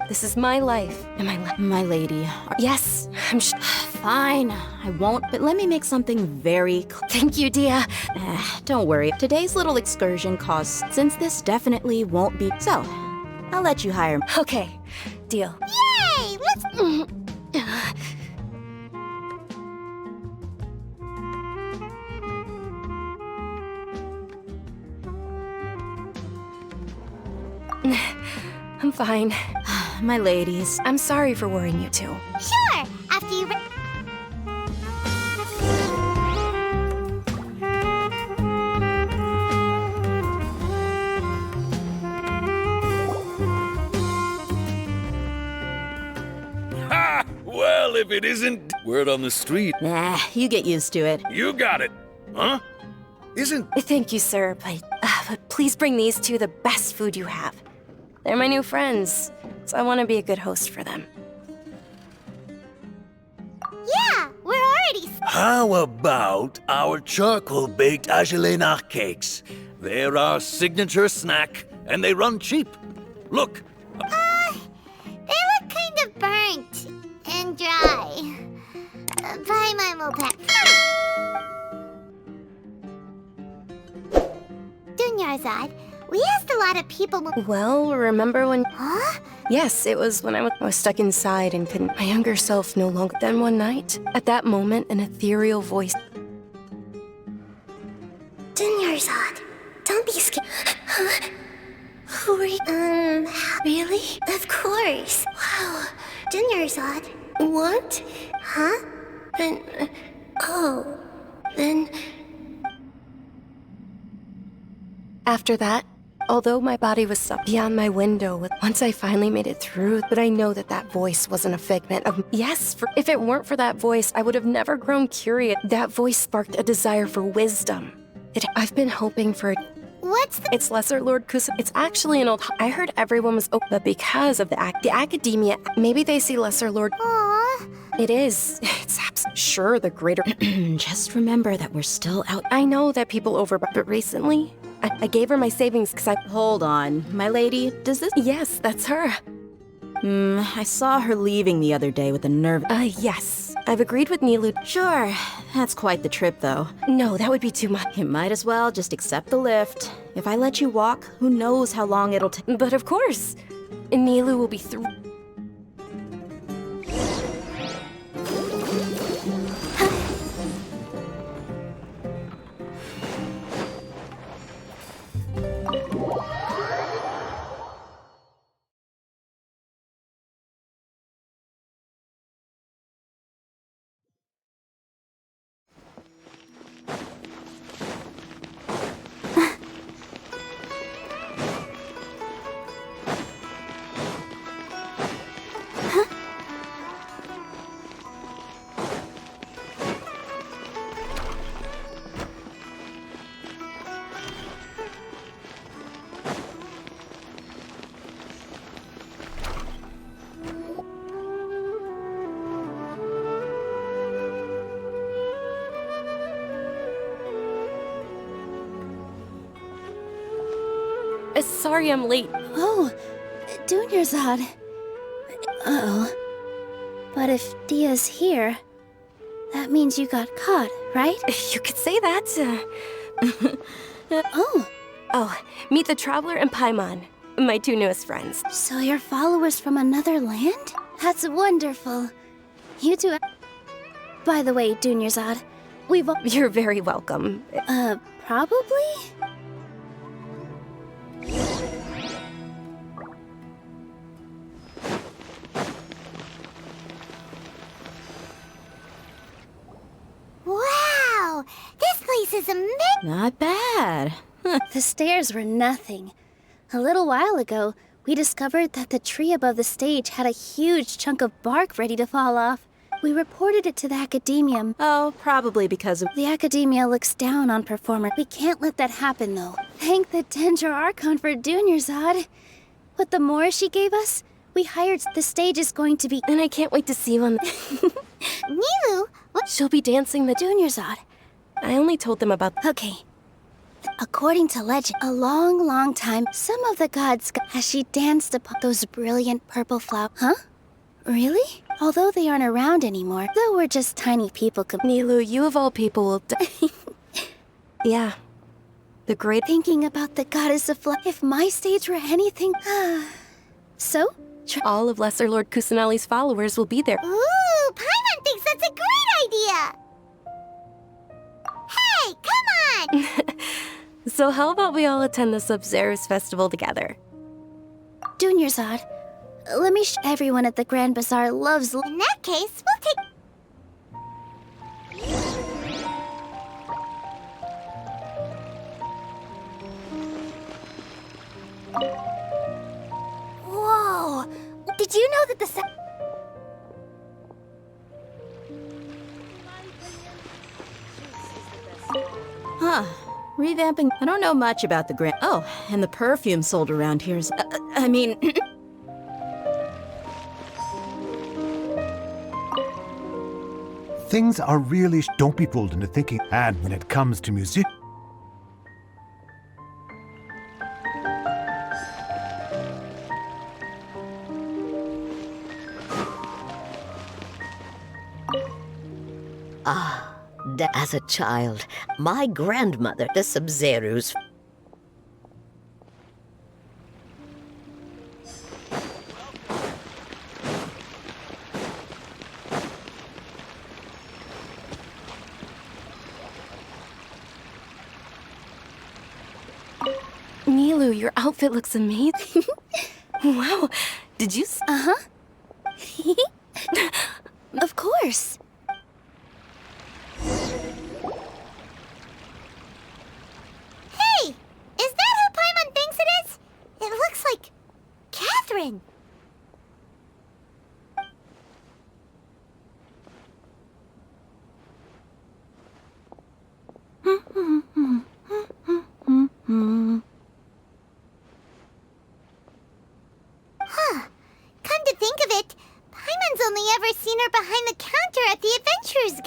This is my life, and My lady. Yes, I'm Fine, I won't, but let me make something very clear. Thank you, Dia. Don't worry. Today's little excursion costs, since this definitely won't be... So, I'll let you hire me. Okay, deal. Yay! Let's... I'm fine. My ladies. I'm sorry for worrying you too. Sure, after you... Ha! Well, if it isn't word on the street. Nah, you get used to it. You got it. Huh? Isn't... Thank you, sir, but please bring these two the best food you have. They're my new friends, so I want to be a good host for them. Yeah, we're already... How about our charcoal-baked Agelenach cakes? They're our signature snack, and they run cheap. Look. They look kind of burnt and dry. By my moped. Dunyarzad, we asked a lot of people... Well, remember when... Huh? Yes, it was when I was stuck inside and couldn't... My younger self no longer... Then one night, at that moment, an ethereal voice... Dunyarzad, don't be scared. Huh? Who are you? Really? Of course. Wow. Dunyarzad. What? Huh? Then... oh. Then... After that, although my body was stuck beyond my window, once I finally made it through, but I know that that voice wasn't a figment of... Yes, if it weren't for that voice, I would have never grown curious. That voice sparked a desire for wisdom. I've been hoping for... What's the— It's Lesser Lord Kusa. It's actually an old. I heard everyone was. Oh, but because of the academia, maybe they see Lesser Lord. Aww. It is. It's sure the greater. Just remember that we're still out. I know that people over, but recently, I gave her my savings because I. Hold on, my lady. Does this? Yes, that's her. I saw her leaving the other day with a nerve. Yes. I've agreed with Nilu. Sure. That's quite the trip, though. No, that would be too much. You might as well just accept the lift. If I let you walk, who knows how long it'll take. But of course, Nilu will be through. Sorry I'm late. Oh, Dunyarzad. Uh-oh. But if Dia's here, that means you got caught, right? You could say that. Oh. Oh, meet the Traveler and Paimon, my two newest friends. So you're followers from another land? That's wonderful. You two... By the way, Dunyarzad, we've... You're very welcome. Probably? Wow! This place is amazing! Not bad. The stairs were nothing. A little while ago, we discovered that the tree above the stage had a huge chunk of bark ready to fall off. We reported it to the Academia. Oh, probably because of... The Academia looks down on performers. We can't let that happen, though. Thank the Dendra Archon for Dunyarzad. With the more she gave us, we hired... The stage is going to be... And I can't wait to see you on... Nilu, what? She'll be dancing the... Dunyarzad. I only told them about... Okay. According to legend, a long, long time, some of the gods... As she danced upon those brilliant purple flowers... Huh? Really? Although they aren't around anymore, though we're just tiny people... Nilu, you of all people will... Yeah. The great... Thinking about the goddess of life. If my stage were anything... So? All of Lesser Lord Kusanali's followers will be there. Ooh, Paimon thinks that's a great idea! Hey, come on! So how about we all attend the Sub-Zero's festival together? Dunyarzad, let me everyone at the Grand Bazaar loves... In that case, we'll take... Whoa! Did you know that the... Huh. Revamping... I don't know much about the Grand... Oh, and the perfume sold around here is... I mean... Things are really... Don't be fooled into thinking. And when it comes to music... As a child, my grandmother, the Sub-Zero's... Nilu, your outfit looks amazing. Wow, did you... Uh-huh. Of course. Hey! Is that who Paimon thinks it is? It looks like... Catherine!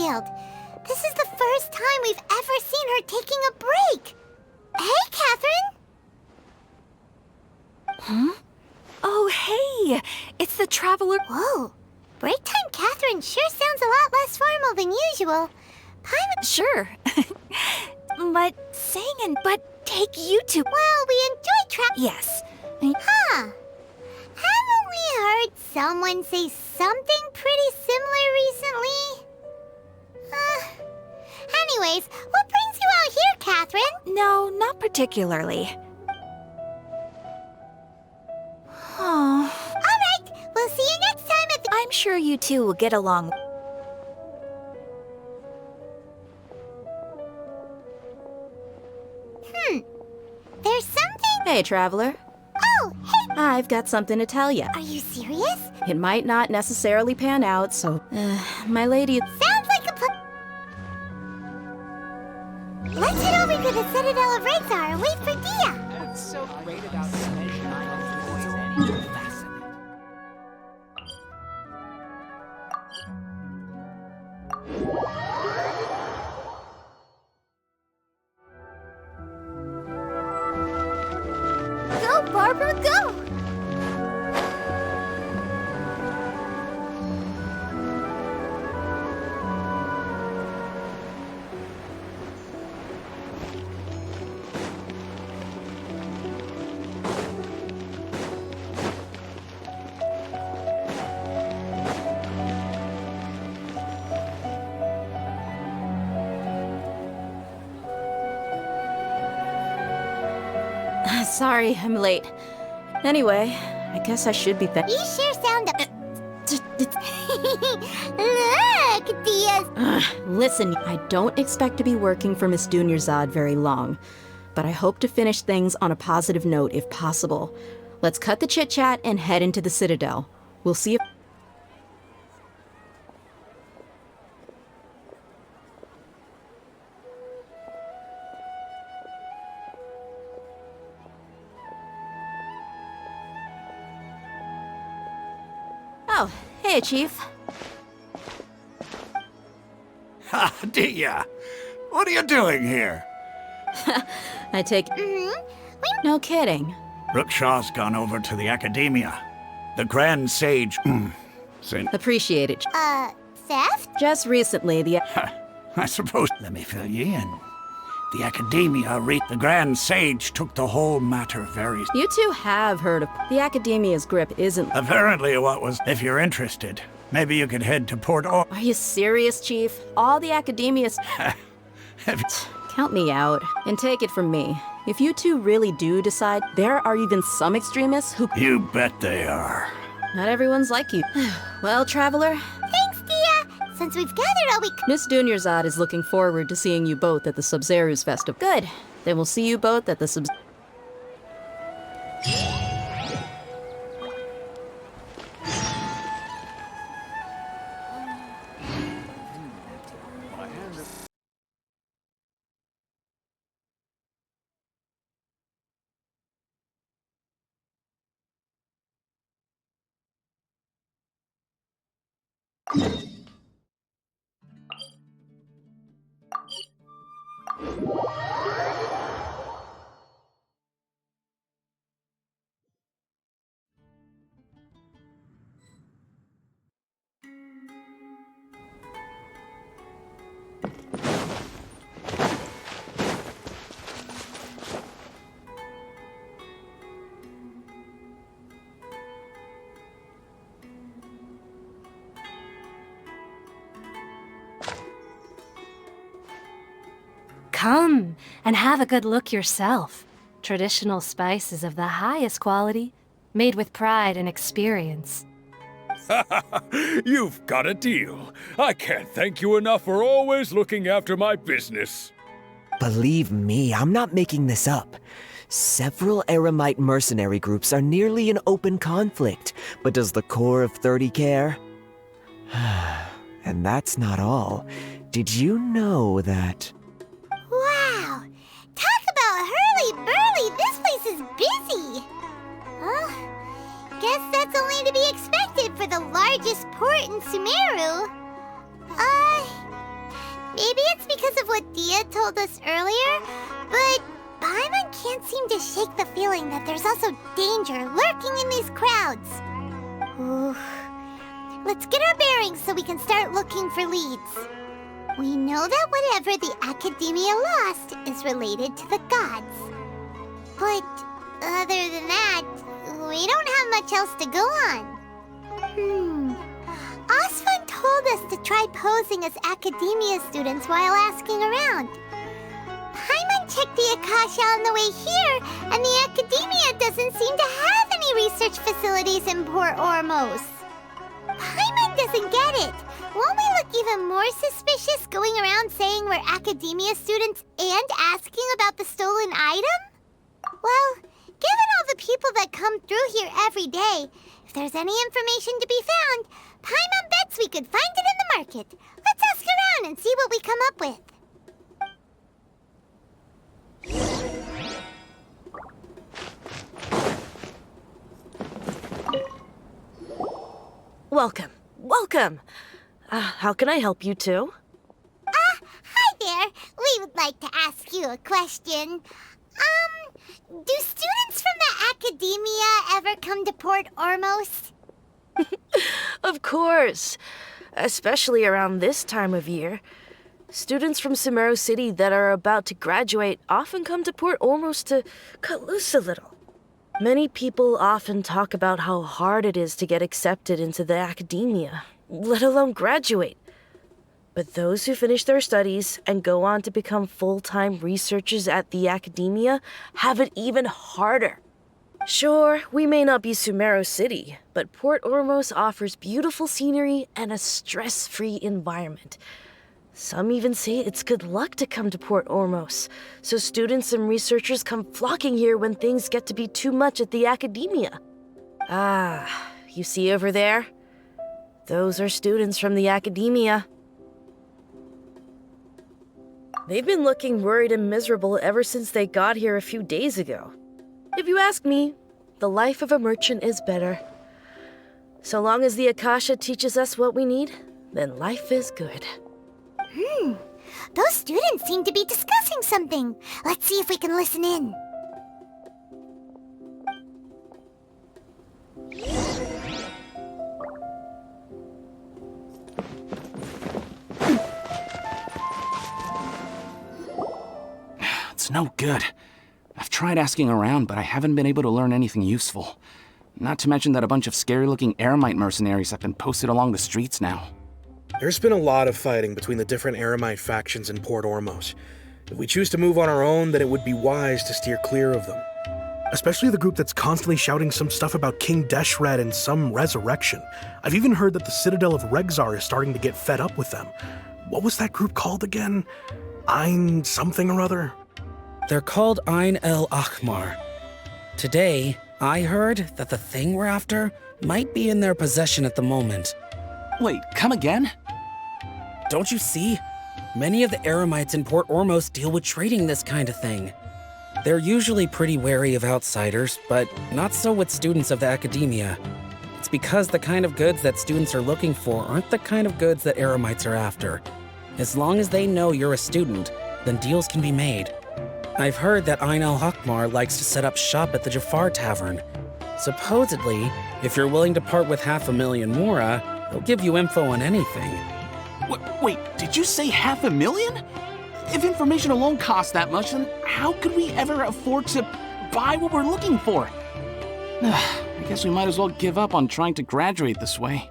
Guild. This is the first time we've ever seen her taking a break. Hey, Catherine! Huh? Oh, hey! It's the Traveler. Whoa. Break time Catherine sure sounds a lot less formal than usual. Sure. But take you two. Well, we enjoy Yes. Huh. Haven't we heard someone say something pretty similar recently? Anyways, what brings you out here, Catherine? No, not particularly. Oh. Alright, we'll see you next time at the— I'm sure you two will get along. There's something— Hey, Traveler. Oh, hey! I've got something to tell you. Are you serious? It might not necessarily pan out, so, my lady— Sounds like a Let's head over to the Citadel of Razar and wait for Dia. What's so great about Smash Mouth? Go, Barbara, go! Sorry, I'm late. Anyway, I guess I should be You sure sound Look, Dia's— Listen, I don't expect to be working for Miss Dunyarzad very long, but I hope to finish things on a positive note if possible. Let's cut the chit-chat and head into the Citadel. We'll see if— Oh, hey, Chief. Ha, Dia! What are you doing here? I take— No kidding. Rookshaw's gone over to the Academia. The Grand Sage... Appreciate it. Theft? Just recently, the— I suppose... Let me fill you in. The Academia the Grand Sage took the whole matter very... You two have heard of— The Academia's grip isn't— Apparently what was... If you're interested, maybe you could head to Port O... Are you serious, Chief? All the Academia's— Count me out, and take it from me. If you two really do decide, there are even some extremists who— You bet they are. Not everyone's like you. Well, Traveler? Thanks, Dia! Since we've gathered all we— Miss Dunyarzad is looking forward to seeing you both at the Sub-Zeru's Festival. Good. Then we'll see you both at the Sub— Come and have a good look yourself. Traditional spices of the highest quality, made with pride and experience. You've got a deal. I can't thank you enough for always looking after my business. Believe me, I'm not making this up. Several Eremite mercenary groups are nearly in open conflict, but does the core of 30 care? And that's not all. Did you know that... Wow! Talk about hurly-burly! This place is busy! Guess that's only to be expected for the largest port in Sumeru. Maybe it's because of what Dia told us earlier, but Paimon can't seem to shake the feeling that there's also danger lurking in these crowds. Ooh. Let's get our bearings so we can start looking for leads. We know that whatever the Academia lost is related to the gods. But other than that, we don't have much else to go on. Osfun told us to try posing as Academia students while asking around. Paimon checked the Akasha on the way here, and the Academia doesn't seem to have any research facilities in Port Ormos. Paimon doesn't get it. Won't we look even more suspicious going around saying we're Academia students and asking about the stolen item? Well, given all the people that come through here every day, if there's any information to be found, Paimon bets we could find it in the market. Let's ask around and see what we come up with. Welcome. Welcome. How can I help you two? Hi there. We would like to ask you a question. Do students from the Academia ever come to Port Ormos? Of course. Especially around this time of year. Students from Sumeru City that are about to graduate often come to Port Ormos to cut loose a little. Many people often talk about how hard it is to get accepted into the Academia, let alone graduate. But those who finish their studies and go on to become full-time researchers at the Academia have it even harder. Sure, we may not be Sumeru City, but Port Ormos offers beautiful scenery and a stress-free environment. Some even say it's good luck to come to Port Ormos, so students and researchers come flocking here when things get to be too much at the Academia. You see over there? Those are students from the Academia. They've been looking worried and miserable ever since they got here a few days ago. If you ask me, the life of a merchant is better. So long as the Akasha teaches us what we need, then life is good. Those students seem to be discussing something. Let's see if we can listen in. It's no good. I've tried asking around, but I haven't been able to learn anything useful. Not to mention that a bunch of scary-looking Eremite mercenaries have been posted along the streets now. There's been a lot of fighting between the different Eremite factions in Port Ormos. If we choose to move on our own, then it would be wise to steer clear of them. Especially the group that's constantly shouting some stuff about King Deshret and some resurrection. I've even heard that the Citadel of Regzar is starting to get fed up with them. What was that group called again? Ein something or other? They're called Ein El Akhmar. Today, I heard that the thing we're after might be in their possession at the moment. Wait, come again? Don't you see? Many of the Eremites in Port Ormos deal with trading this kind of thing. They're usually pretty wary of outsiders, but not so with students of the Academia. It's because the kind of goods that students are looking for aren't the kind of goods that Eremites are after. As long as they know you're a student, then deals can be made. I've heard that Ein El Hakmar likes to set up shop at the Jafar Tavern. Supposedly, if you're willing to part with 500,000 Mora, they'll give you info on anything. Wait, did you say 500,000? If information alone costs that much, then how could we ever afford to buy what we're looking for? I guess we might as well give up on trying to graduate this way.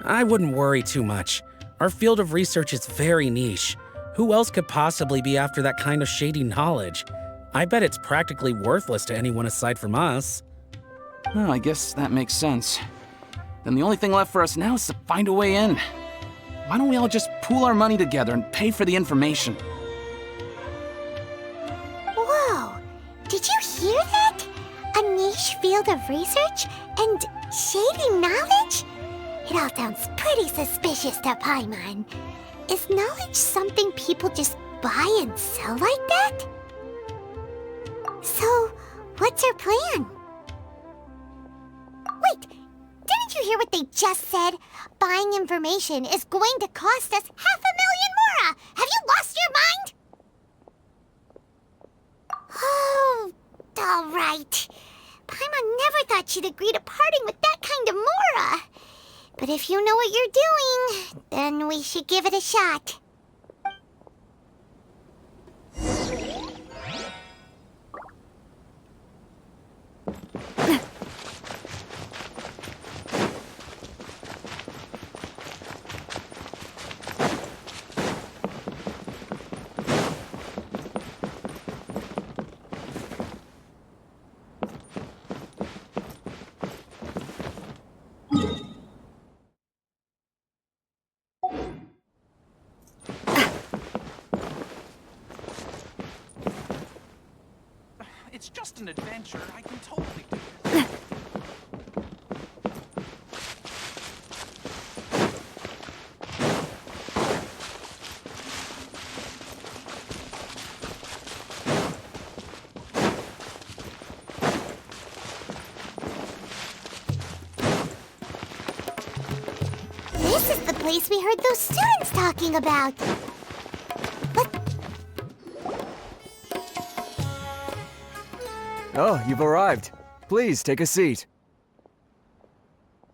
I wouldn't worry too much. Our field of research is very niche. Who else could possibly be after that kind of shady knowledge? I bet it's practically worthless to anyone aside from us. Well, I guess that makes sense. Then the only thing left for us now is to find a way in. Why don't we all just pool our money together and pay for the information? Whoa! Did you hear that? A niche field of research and shady knowledge? It all sounds pretty suspicious to Paimon. Is knowledge something people just buy and sell like that? So, what's our plan? Wait, didn't you hear what they just said? Buying information is going to cost us 500,000 Mora! Have right. Paimon never thought she'd agree to parting with that kind of Mora. But if you know what you're doing, then we should give it a shot. It's just an adventure. I can totally do it. This is the place we heard those students talking about. Oh, you've arrived. Please, take a seat.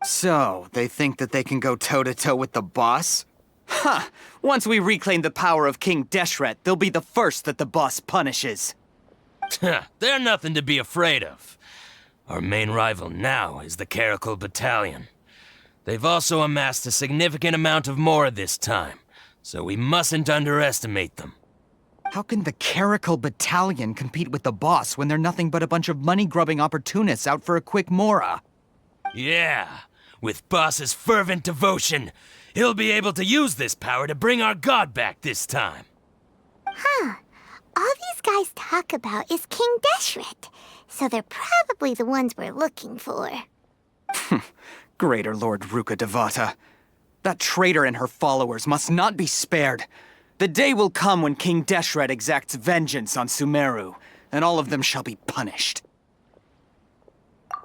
So, they think that they can go toe-to-toe with the boss? Ha! Once we reclaim the power of King Deshret, they'll be the first that the boss punishes. They're nothing to be afraid of. Our main rival now is the Caracal Battalion. They've also amassed a significant amount of Mora this time, so we mustn't underestimate them. How can the Caracal Battalion compete with the boss when they're nothing but a bunch of money-grubbing opportunists out for a quick Mora? Yeah, with boss's fervent devotion, he'll be able to use this power to bring our god back this time. Huh. All these guys talk about is King Deshret, so they're probably the ones we're looking for. Greater Lord Ruka Devata. That traitor and her followers must not be spared. The day will come when King Deshret exacts vengeance on Sumeru, and all of them shall be punished.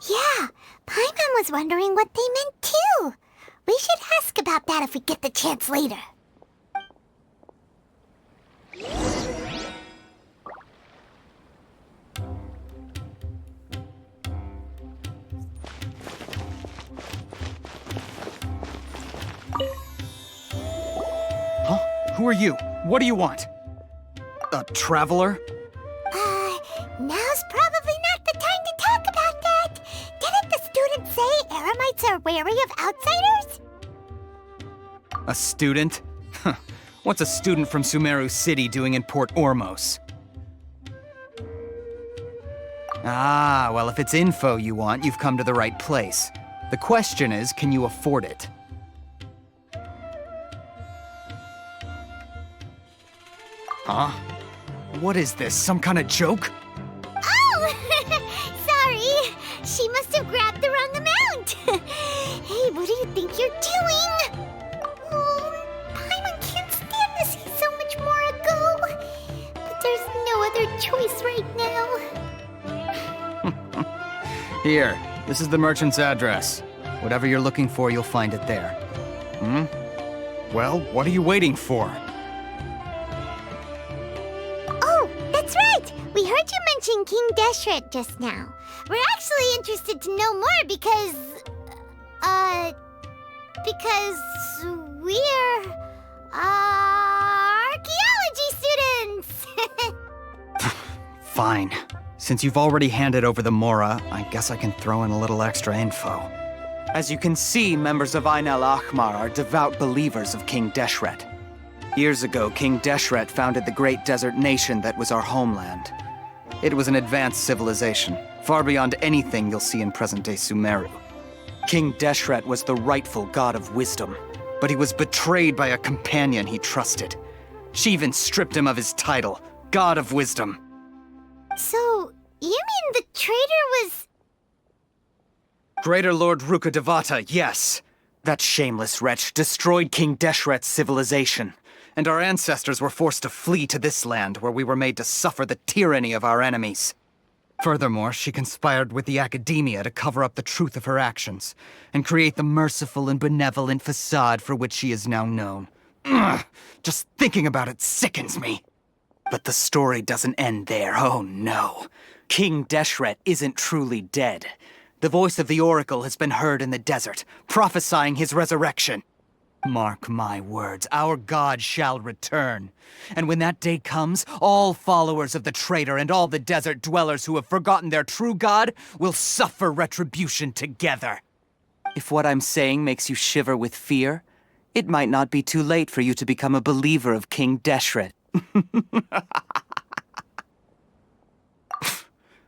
Yeah, Paimon was wondering what they meant too. We should ask about that if we get the chance later. Huh? Who are you? What do you want? A traveler? Now's probably not the time to talk about that. Didn't the students say Eremites are wary of outsiders? A student? Huh. What's a student from Sumeru City doing in Port Ormos? Ah, well, if it's info you want, you've come to the right place. The question is, can you afford it? Huh? What is this, some kind of joke? Oh! Sorry! She must have grabbed the wrong amount! Hey, what do you think you're doing? Oh, Paimon can't stand to see so much more ago. But there's no other choice right now. Here, this is the merchant's address. Whatever you're looking for, you'll find it there. Hmm? Well, what are you waiting for? Oh, that's right! We heard you mention King Deshret just now. We're actually interested to know more because we're, archaeology students! Fine. Since you've already handed over the Mora, I guess I can throw in a little extra info. As you can see, members of Ain al-Ahmar are devout believers of King Deshret. Years ago, King Deshret founded the great desert nation that was our homeland. It was an advanced civilization, far beyond anything you'll see in present-day Sumeru. King Deshret was the rightful god of wisdom, but he was betrayed by a companion he trusted. She even stripped him of his title, God of Wisdom. So, you mean the traitor was... Greater Lord Ruka Devata, yes. That shameless wretch destroyed King Deshret's civilization, and our ancestors were forced to flee to this land where we were made to suffer the tyranny of our enemies. Furthermore, she conspired with the academia to cover up the truth of her actions, and create the merciful and benevolent facade for which she is now known. Ugh, just thinking about it sickens me. But the story doesn't end there, oh no. King Deshret isn't truly dead. The voice of the Oracle has been heard in the desert, prophesying his resurrection. Mark my words, our god shall return. And when that day comes, all followers of the traitor and all the desert dwellers who have forgotten their true god will suffer retribution together. If what I'm saying makes you shiver with fear, it might not be too late for you to become a believer of King Deshret.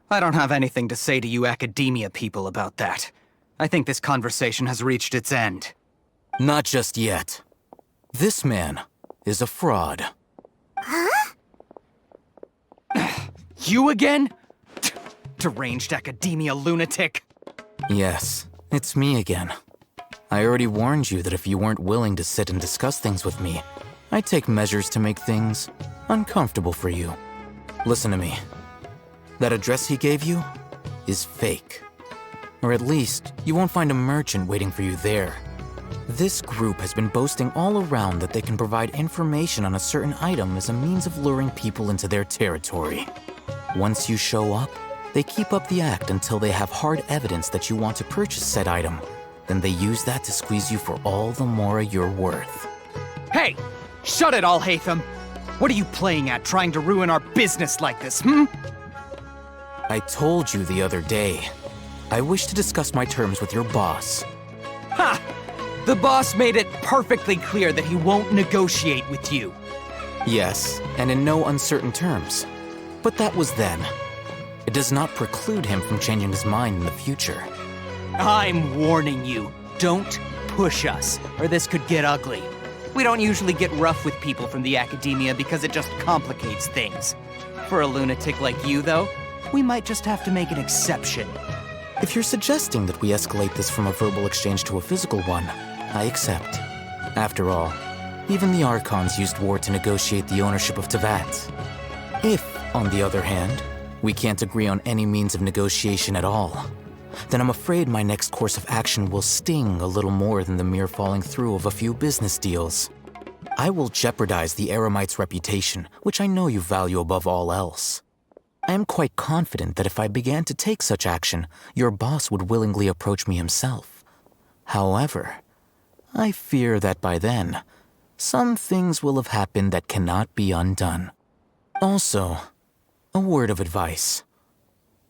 I don't have anything to say to you academia people about that. I think this conversation has reached its end. Not just yet. This man is a fraud. Huh? You again? Deranged academia lunatic. Yes, it's me again. I already warned you that if you weren't willing to sit and discuss things with me, I'd take measures to make things uncomfortable for you. Listen to me. That address he gave you is fake. Or at least, you won't find a merchant waiting for you there. This group has been boasting all around that they can provide information on a certain item as a means of luring people into their territory. Once you show up, they keep up the act until they have hard evidence that you want to purchase said item. Then they use that to squeeze you for all the more you're worth. Hey! Shut it all, Hatham! What are you playing at, trying to ruin our business like this, hmm? I told you the other day. I wish to discuss my terms with your boss. Ha! The boss made it perfectly clear that he won't negotiate with you. Yes, and in no uncertain terms. But that was then. It does not preclude him from changing his mind in the future. I'm warning you, don't push us, or this could get ugly. We don't usually get rough with people from the academia because it just complicates things. For a lunatic like you, though, we might just have to make an exception. If you're suggesting that we escalate this from a verbal exchange to a physical one, I accept. After all, even the Archons used war to negotiate the ownership of Teyvat. If, on the other hand, we can't agree on any means of negotiation at all, then I'm afraid my next course of action will sting a little more than the mere falling through of a few business deals. I will jeopardize the Eremite's reputation, which I know you value above all else. I am quite confident that if I began to take such action, your boss would willingly approach me himself. However, I fear that by then, some things will have happened that cannot be undone. Also, a word of advice.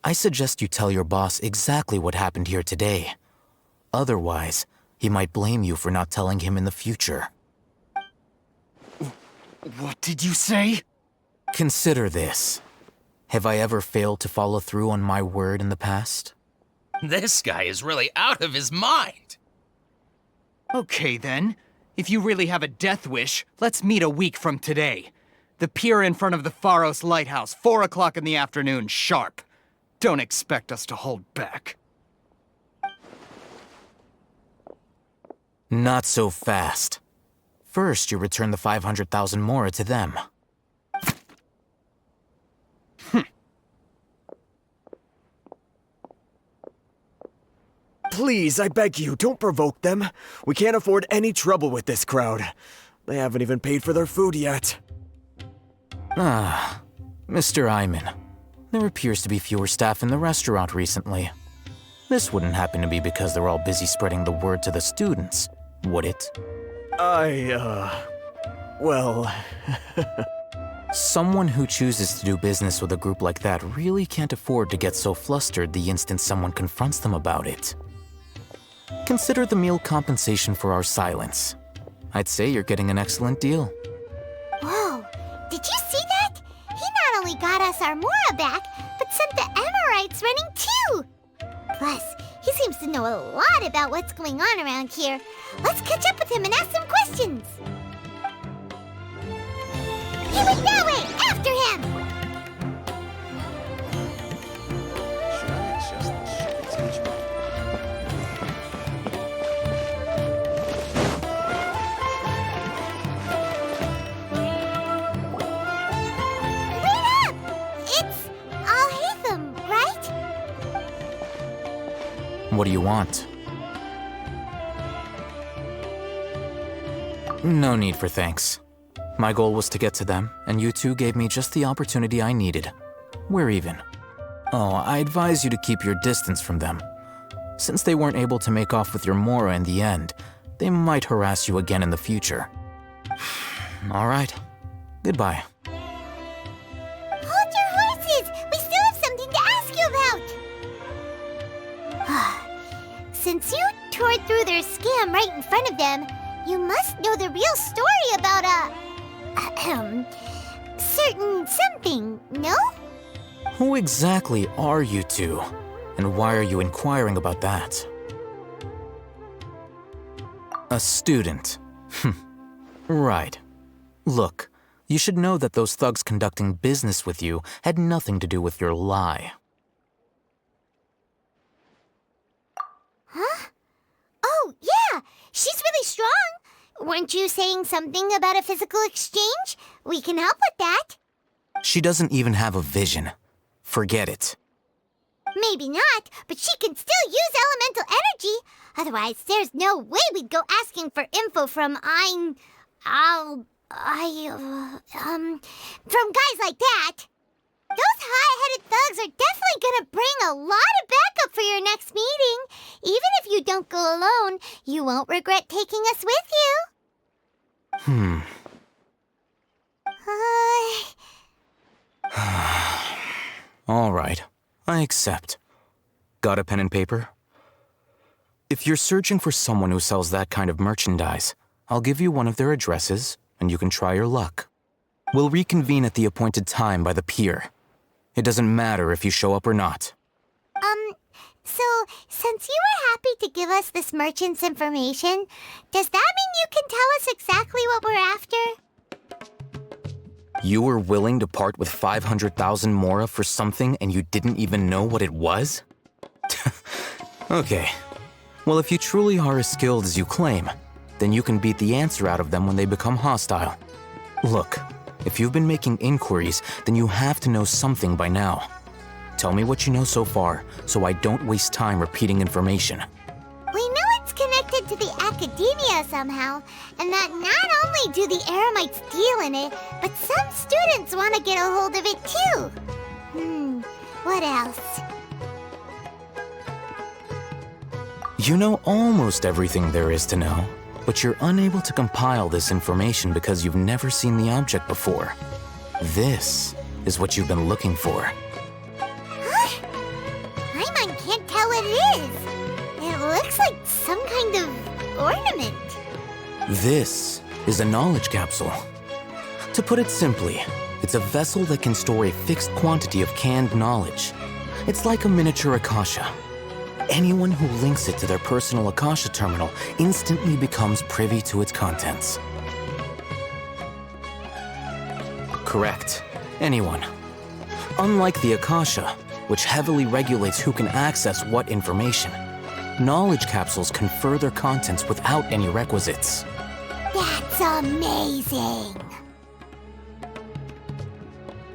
I suggest you tell your boss exactly what happened here today. Otherwise, he might blame you for not telling him in the future. What did you say? Consider this. Have I ever failed to follow through on my word in the past? This guy is really out of his mind. Okay then. If you really have a death wish, let's meet a week from today. The pier in front of the Pharos Lighthouse, 4 o'clock in the afternoon, sharp. Don't expect us to hold back. Not so fast. First, you return the 500,000 mora to them. Please, I beg you, don't provoke them. We can't afford any trouble with this crowd. They haven't even paid for their food yet. Ah, Mr. Iman. There appears to be fewer staff in the restaurant recently. This wouldn't happen to be because they're all busy spreading the word to the students, would it? Well... Someone who chooses to do business with a group like that really can't afford to get so flustered the instant someone confronts them about it. Consider the meal compensation for our silence. I'd say you're getting an excellent deal. Whoa, did you see that? He not only got us our Mora back, but sent the Amorites running too! Plus, he seems to know a lot about what's going on around here. Let's catch up with him and ask some questions! He went that way! After him! Wait up! It's Al-Haytham, right? What do you want? No need for thanks. My goal was to get to them, and you two gave me just the opportunity I needed. We're even. Oh, I advise you to keep your distance from them. Since they weren't able to make off with your Mora in the end, they might harass you again in the future. All right. Goodbye. Hold your horses! We still have something to ask you about! Since you tore through their scam right in front of them, you must know the real story about certain something, no? Who exactly are you two? And why are you inquiring about that? A student. Right. Look, you should know that those thugs conducting business with you had nothing to do with your lie. Huh? Oh, yeah! She's really strong! Weren't you saying something about a physical exchange? We can help with that. She doesn't even have a vision. Forget it. Maybe not, but she can still use elemental energy. Otherwise, there's no way we'd go asking for info from from guys like that. Those hot-headed thugs are definitely gonna bring a lot of backup for your next meeting. Even if you don't go alone, you won't regret taking us with you. All right, I accept. Got a pen and paper? If you're searching for someone who sells that kind of merchandise, I'll give you one of their addresses, and you can try your luck. We'll reconvene at the appointed time by the pier. It doesn't matter if you show up or not. So, since you were happy to give us this merchant's information, does that mean you can tell us exactly what we're after? You were willing to part with 500,000 Mora for something and you didn't even know what it was? Okay. Well, if you truly are as skilled as you claim, then you can beat the answer out of them when they become hostile. Look, if you've been making inquiries, then you have to know something by now. Tell me what you know so far, so I don't waste time repeating information. We know it's connected to the academia somehow, and that not only do the Eremites deal in it, but some students want to get a hold of it too. What else? You know almost everything there is to know, but you're unable to compile this information because you've never seen the object before. This is what you've been looking for. My mind can't tell what it is. It looks like some kind of ornament. This is a knowledge capsule. To put it simply, it's a vessel that can store a fixed quantity of canned knowledge. It's like a miniature Akasha. Anyone who links it to their personal Akasha terminal instantly becomes privy to its contents. Correct. Anyone. Unlike the Akasha, which heavily regulates who can access what information, knowledge capsules confer their contents without any requisites. That's amazing!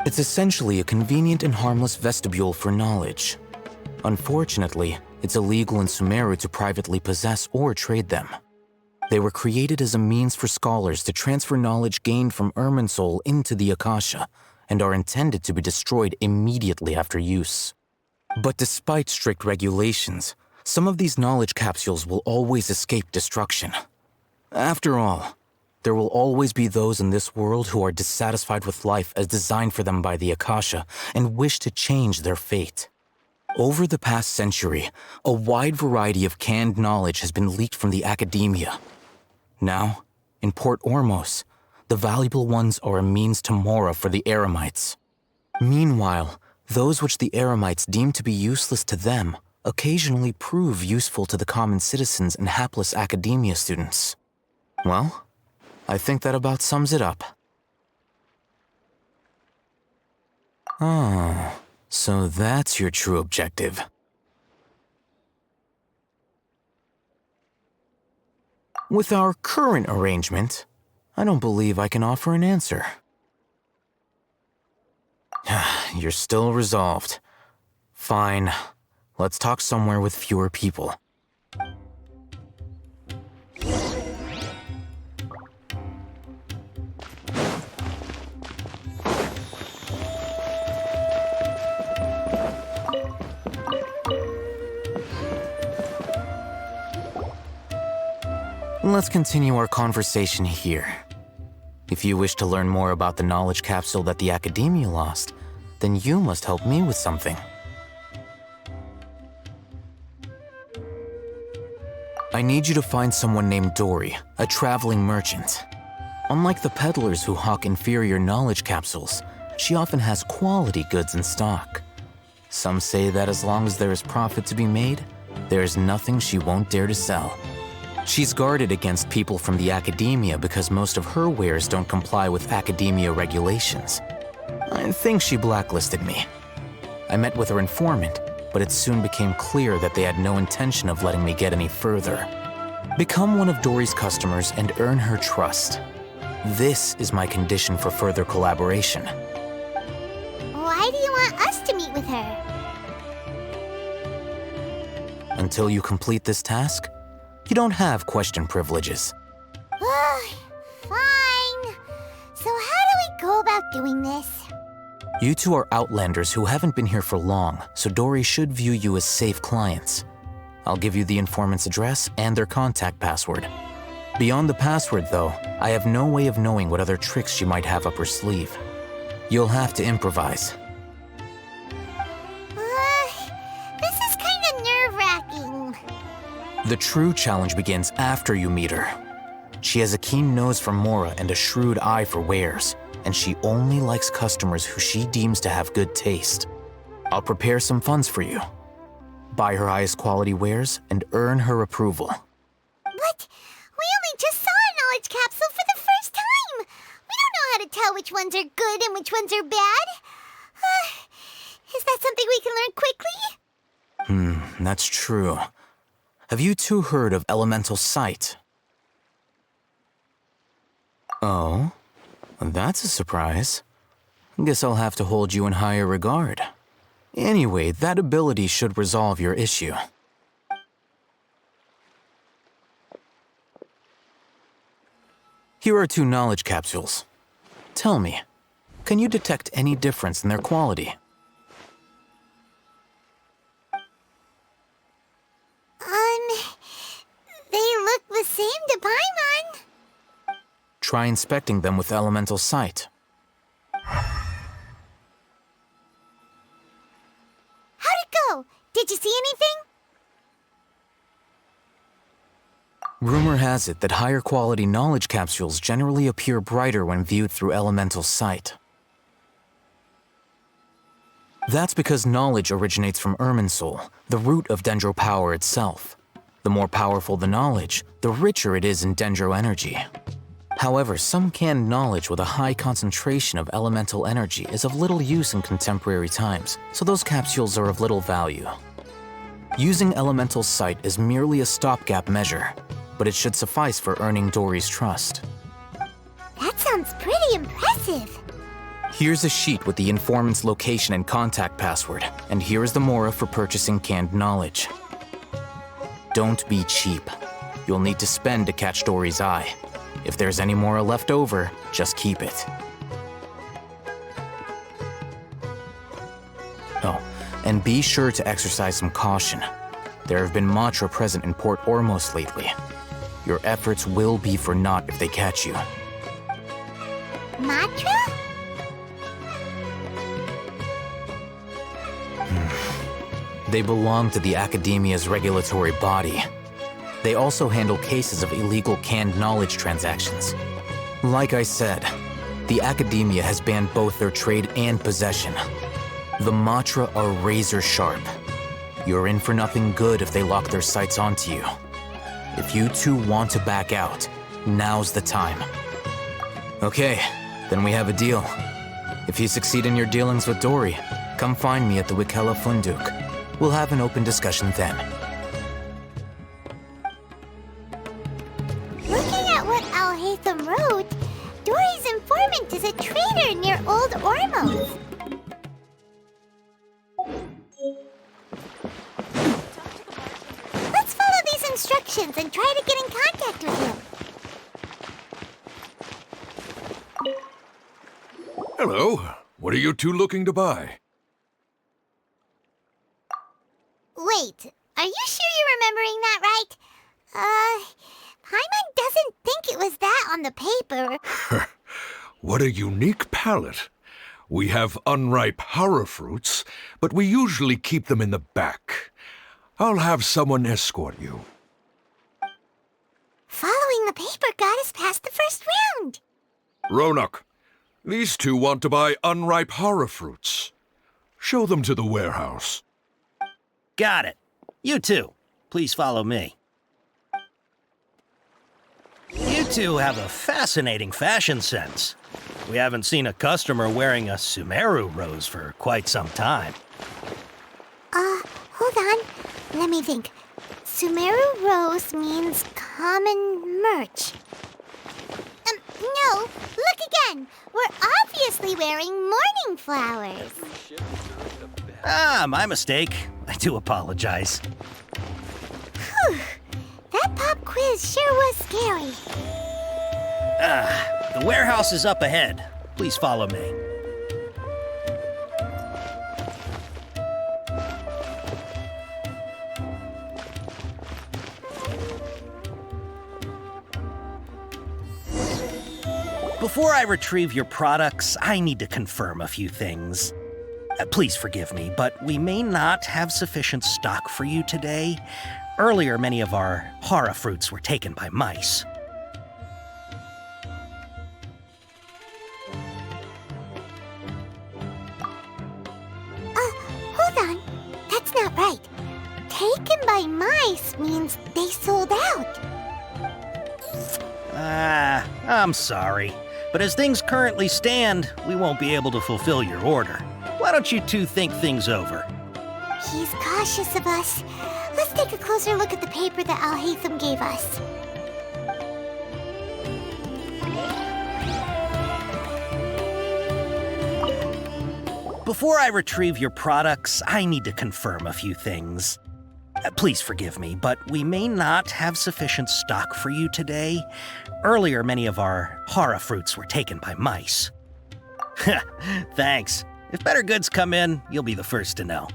It's essentially a convenient and harmless vestibule for knowledge. Unfortunately, it's illegal in Sumeru to privately possess or trade them. They were created as a means for scholars to transfer knowledge gained from Irminsul into the Akasha, and are intended to be destroyed immediately after use. But despite strict regulations, some of these knowledge capsules will always escape destruction. After all, there will always be those in this world who are dissatisfied with life as designed for them by the Akasha and wish to change their fate. Over the past century, a wide variety of canned knowledge has been leaked from the academia. Now, in Port Ormos, the valuable ones are a means to Mora for the Eremites. Meanwhile, those which the Eremites deem to be useless to them occasionally prove useful to the common citizens and hapless academia students. Well, I think that about sums it up. Oh, so that's your true objective. With our current arrangement, I don't believe I can offer an answer. You're still resolved. Fine. Let's talk somewhere with fewer people. Let's continue our conversation here. If you wish to learn more about the knowledge capsule that the Academia lost, then you must help me with something. I need you to find someone named Dory, a traveling merchant. Unlike the peddlers who hawk inferior knowledge capsules, she often has quality goods in stock. Some say that as long as there is profit to be made, there is nothing she won't dare to sell. She's guarded against people from the Academia because most of her wares don't comply with Academia regulations. I think she blacklisted me. I met with her informant, but it soon became clear that they had no intention of letting me get any further. Become one of Dory's customers and earn her trust. This is my condition for further collaboration. Why do you want us to meet with her? Until you complete this task, you don't have question privileges. Fine. So how do we go about doing this? You two are outlanders who haven't been here for long, so Dory should view you as safe clients. I'll give you the informant's address and their contact password. Beyond the password, though, I have no way of knowing what other tricks she might have up her sleeve. You'll have to improvise. This is kind of nerve-wracking. The true challenge begins after you meet her. She has a keen nose for Mora and a shrewd eye for wares, and she only likes customers who she deems to have good taste. I'll prepare some funds for you. Buy her highest quality wares and earn her approval. But we only just saw a knowledge capsule for the first time. We don't know how to tell which ones are good and which ones are bad. Is that something we can learn quickly? That's true. Have you two heard of elemental sight? Oh, that's a surprise. Guess I'll have to hold you in higher regard. Anyway, that ability should resolve your issue. Here are 2 knowledge capsules. Tell me, can you detect any difference in their quality? They look the same to Paimon. Try inspecting them with elemental sight. How'd it go? Did you see anything? Rumor has it that higher quality knowledge capsules generally appear brighter when viewed through elemental sight. That's because knowledge originates from Irminsul, the root of Dendro power itself. The more powerful the knowledge, the richer it is in Dendro energy. However, some canned knowledge with a high concentration of elemental energy is of little use in contemporary times, so those capsules are of little value. Using elemental sight is merely a stopgap measure, but it should suffice for earning Dory's trust. That sounds pretty impressive. Here's a sheet with the informant's location and contact password, and here is the Mora for purchasing canned knowledge. Don't be cheap. You'll need to spend to catch Dory's eye. If there's any Mora left over, just keep it. Oh, and be sure to exercise some caution. There have been Matra present in Port Ormos lately. Your efforts will be for naught if they catch you. Matra? They belong to the Academia's regulatory body. They also handle cases of illegal canned knowledge transactions. Like I said, the Academia has banned both their trade and possession. The Matra are razor sharp. You're in for nothing good if they lock their sights onto you. If you two want to back out, now's the time. Okay, then we have a deal. If you succeed in your dealings with Dory, come find me at the Wikela Funduk. We'll have an open discussion then. Looking at what Al-Haytham wrote, Dory's informant is a trader near Old Ormos. Let's follow these instructions and try to get in contact with him. Hello. What are you two looking to buy? Wait, are you sure you're remembering that right? Paimon doesn't think it was that on the paper. What a unique palette. We have unripe horror fruits, but we usually keep them in the back. I'll have someone escort you. Following the paper got us past the first round. Ronak, these two want to buy unripe horror fruits. Show them to the warehouse. Got it. You two, please follow me. You two have a fascinating fashion sense. We haven't seen a customer wearing a Sumeru rose for quite some time. Hold on. Let me think. Sumeru rose means common merch. No, look again. We're obviously wearing morning flowers. Ah, my mistake. I do apologize. Whew. That pop quiz sure was scary. The warehouse is up ahead. Please follow me. Before I retrieve your products, I need to confirm a few things. Please forgive me, but we may not have sufficient stock for you today. Earlier, many of our hara fruits were taken by mice. Hold on. That's not right. Taken by mice means they sold out. I'm sorry. But as things currently stand, we won't be able to fulfill your order. Why don't you two think things over? He's cautious of us. Let's take a closer look at the paper that Al-Haytham gave us. Before I retrieve your products, I need to confirm a few things. Please forgive me, but we may not have sufficient stock for you today. Earlier, many of our hara fruits were taken by mice. Thanks. If better goods come in, you'll be the first to know.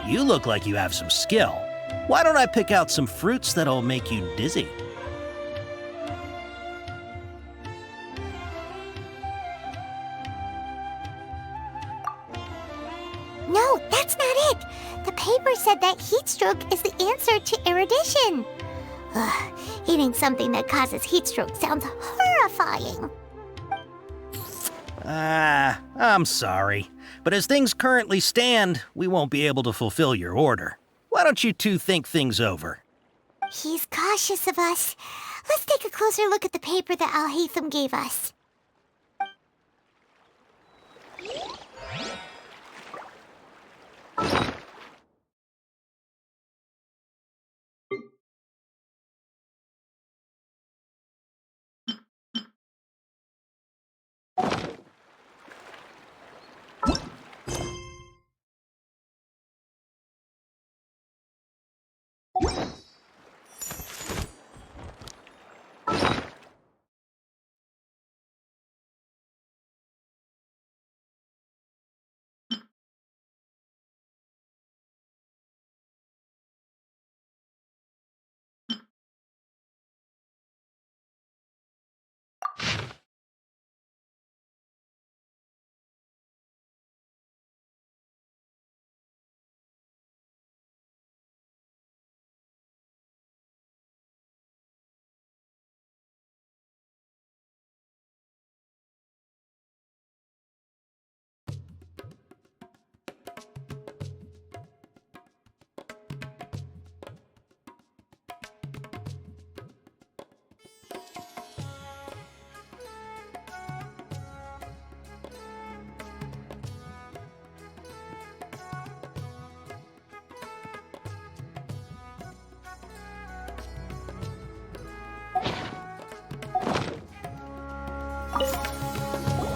You look like you have some skill. Why don't I pick out some fruits that'll make you dizzy? No, that's not it. The paper said that heat stroke is the answer to erudition. Ugh, eating something that causes heat stroke sounds horrifying. I'm sorry. But as things currently stand, we won't be able to fulfill your order. Why don't you two think things over? He's cautious of us. Let's take a closer look at the paper that Al-Haytham gave us.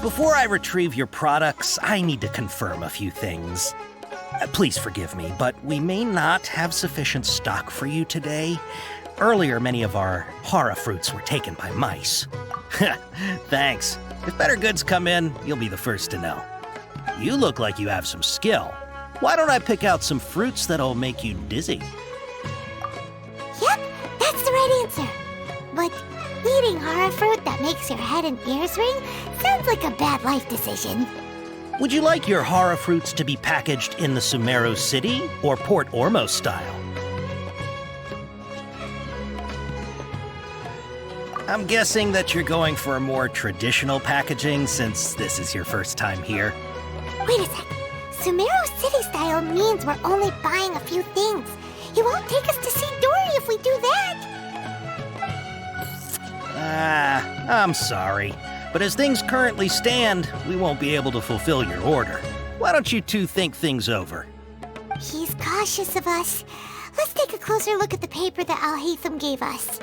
Before I retrieve your products, I need to confirm a few things. Please forgive me, but we may not have sufficient stock for you today. Earlier, many of our hara fruits were taken by mice. Thanks. If better goods come in, you'll be the first to know. You look like you have some skill. Why don't I pick out some fruits that'll make you dizzy? Yep, that's the right answer. But eating horror fruit that makes your head and ears ring sounds like a bad life decision. Would you like your horror fruits to be packaged in the Sumeru City or Port Ormos style? I'm guessing that you're going for a more traditional packaging since this is your first time here. Wait a sec. Sumeru City style means we're only buying a few things. You won't take us to see Dory if we do that. I'm sorry. But as things currently stand, we won't be able to fulfill your order. Why don't you two think things over? He's cautious of us. Let's take a closer look at the paper that Al-Haytham gave us.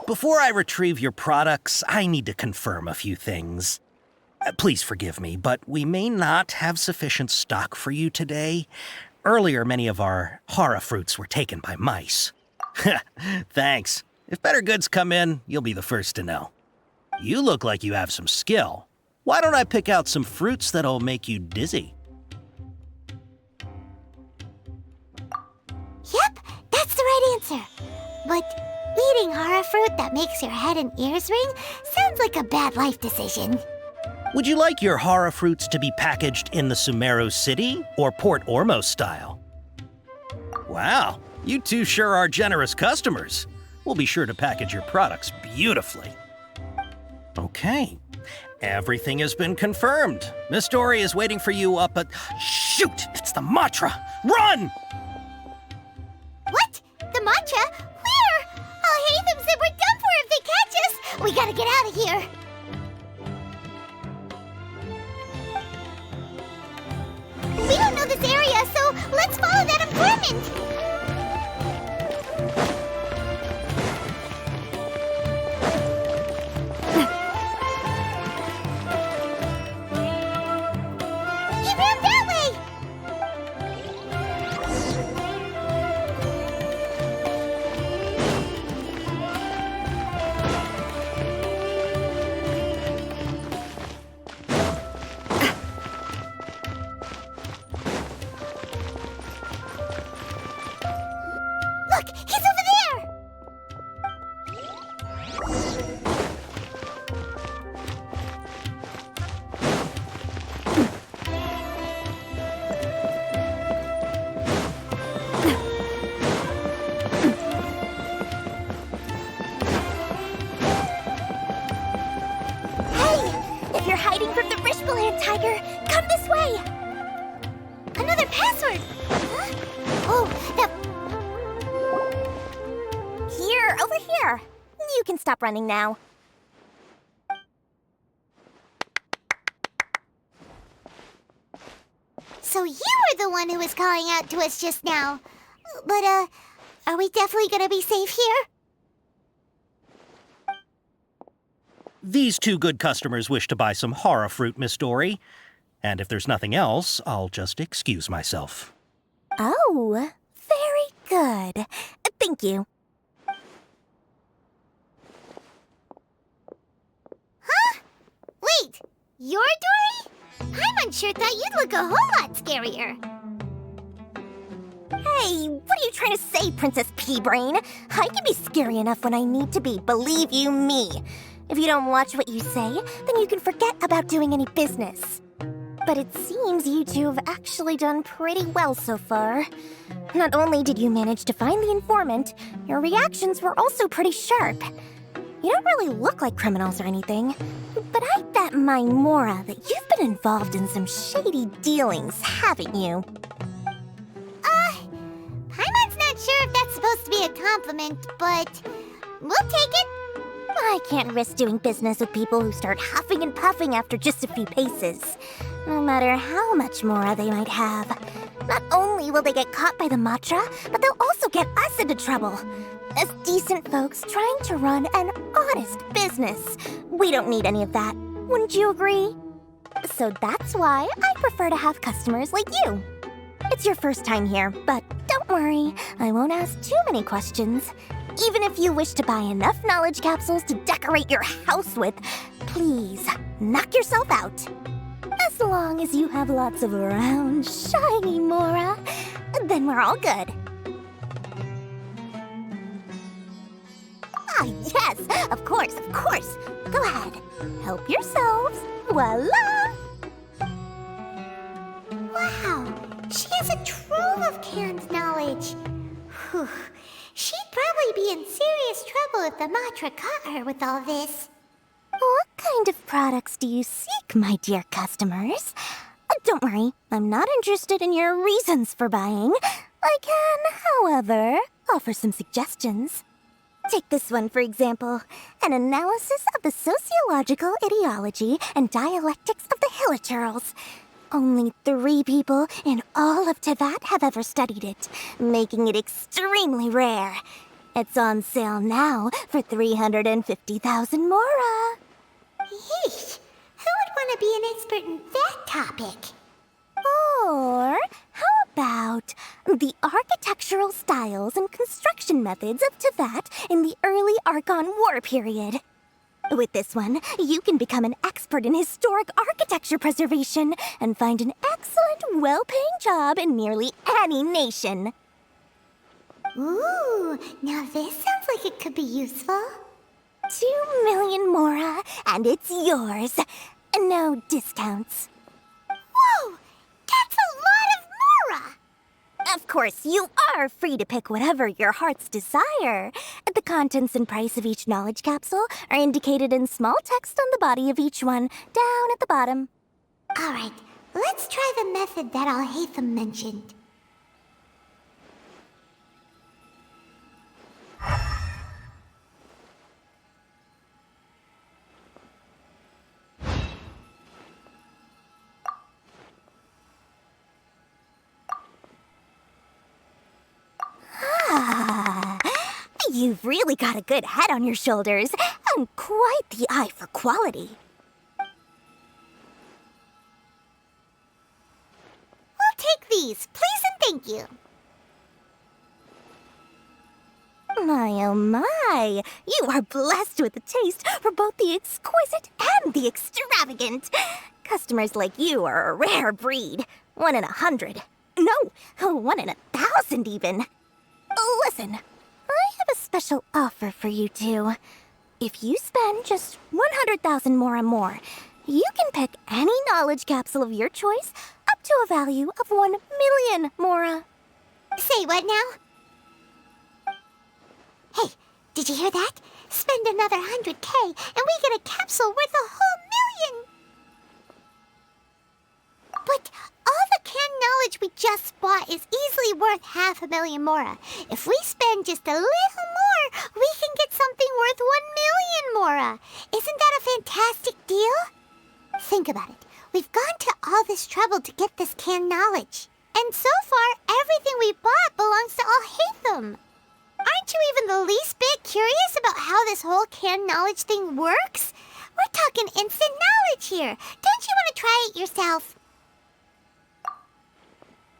Before I retrieve your products, I need to confirm a few things. Please forgive me, but we may not have sufficient stock for you today. Earlier, many of our horror fruits were taken by mice. Thanks. If better goods come in, you'll be the first to know. You look like you have some skill. Why don't I pick out some fruits that'll make you dizzy? Yep, that's the right answer. But eating horror fruit that makes your head and ears ring sounds like a bad life decision. Would you like your horror fruits to be packaged in the Sumeru City or Port Ormos style? Wow, you two sure are generous customers. We'll be sure to package your products beautifully. Okay, everything has been confirmed. Miss Dory is waiting for you up at... Shoot, it's the mantra! Run! What? The mantra? Where? Al-Haytham said we're done for if they catch us. We gotta get out of here. We don't know this area, so let's follow that informant. He ran that way. Look, he's over there! Hey! If you're hiding from the Rishbaland tiger, come this way! Another password! Huh? Oh, that... Here, over here. You can stop running now. So you were the one who was calling out to us just now. But, are we definitely gonna be safe here? These two good customers wish to buy some horror fruit, Miss Dory. And if there's nothing else, I'll just excuse myself. Oh, very good. Thank you. Huh? Wait, you're Dory? I'm unsure thought you'd look a whole lot scarier. Hey, what are you trying to say, Princess Pea-Brain? I can be scary enough when I need to be, believe you me. If you don't watch what you say, then you can forget about doing any business. But it seems you two have actually done pretty well so far. Not only did you manage to find the informant, your reactions were also pretty sharp. You don't really look like criminals or anything, but I bet my Mora that you've been involved in some shady dealings, haven't you? Paimon's not sure if that's supposed to be a compliment, but we'll take it. I can't risk doing business with people who start huffing and puffing after just a few paces, no matter how much Mora they might have. Not only will they get caught by the Matra, but they'll also get us into trouble. As decent folks trying to run an honest business, we don't need any of that. Wouldn't you agree? So that's why I prefer to have customers like you. It's your first time here, but don't worry, I won't ask too many questions. Even if you wish to buy enough knowledge capsules to decorate your house with, please, knock yourself out. As long as you have lots of round, shiny Mora, then we're all good. Ah, yes, of course. Go ahead, help yourselves. Voila! Wow, she has a trove of canned knowledge. Whew. She'd probably be in serious trouble if the Matra caught her with all this. What kind of products do you seek, my dear customers? Don't worry, I'm not interested in your reasons for buying. I can, however, offer some suggestions. Take this one, for example. An analysis of the sociological ideology and dialectics of the Hilichurls. Only 3 people in all of Teyvat have ever studied it, making it extremely rare. It's on sale now for 350,000 Mora. Yeesh, who would want to be an expert in that topic? Or how about the architectural styles and construction methods of Teyvat in the early Archon War period? With this one, you can become an expert in historic architecture preservation and find an excellent, well-paying job in nearly any nation. Ooh, now this sounds like it could be useful. 2 million Mora, and it's yours. No discounts. Whoa! That's a lot of Mora! Of course, you are free to pick whatever your heart's desire. The contents and price of each knowledge capsule are indicated in small text on the body of each one, down at the bottom. All right, let's try the method that Al-Haytham mentioned. You've really got a good head on your shoulders, and quite the eye for quality. We'll take these, please and thank you. My oh my, you are blessed with a taste for both the exquisite and the extravagant. Customers like you are a rare breed, 1 in 100. No, 1 in 1,000 even. Listen. I have a special offer for you two. If you spend just 100,000 Mora more, you can pick any knowledge capsule of your choice up to a value of 1 million Mora. Say what now? Hey, did you hear that? Spend another 100K and we get a capsule worth a whole million! But all the canned knowledge we just bought is easily worth 500,000 Mora. If we spend just a little more, we can get something worth 1 million Mora. Isn't that a fantastic deal? Think about it. We've gone to all this trouble to get this canned knowledge. And so far, everything we bought belongs to Al-Haytham. Aren't you even the least bit curious about how this whole canned knowledge thing works? We're talking instant knowledge here. Don't you want to try it yourself?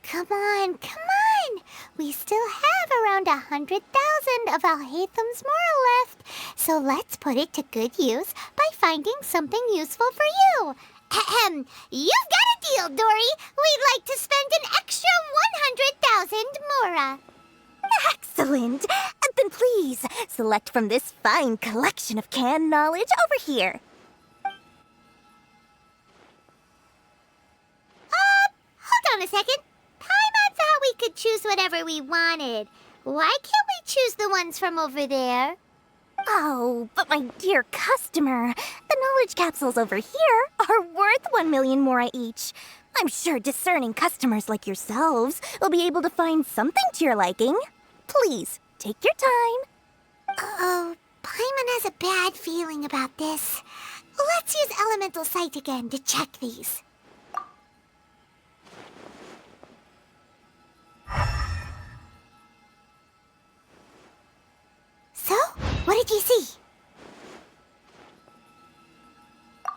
Come on. We still have around 100,000 of Al-Haytham's Mora left. So let's put it to good use by finding something useful for you. Ahem. You've got a deal, Dory. We'd like to spend an extra 100,000 Mora. Excellent. Then please, select from this fine collection of canned knowledge over here. Hold on a second. Paimon thought we could choose whatever we wanted. Why can't we choose the ones from over there? Oh, but my dear customer, the knowledge capsules over here are worth 1 million mora each. I'm sure discerning customers like yourselves will be able to find something to your liking. Please, take your time. Oh, Paimon has a bad feeling about this. Let's use Elemental Sight again to check these. So, what did you see?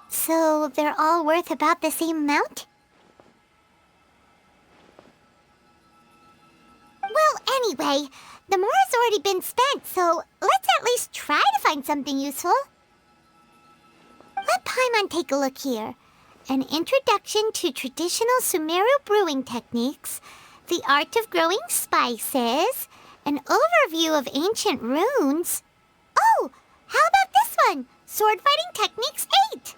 So, they're all worth about the same amount? Well, anyway, the mora's already been spent, so let's at least try to find something useful. Let Paimon take a look here. An introduction to traditional Sumeru brewing techniques, the art of growing spices, an overview of ancient runes. Oh, how about this one? Sword Fighting Techniques 8.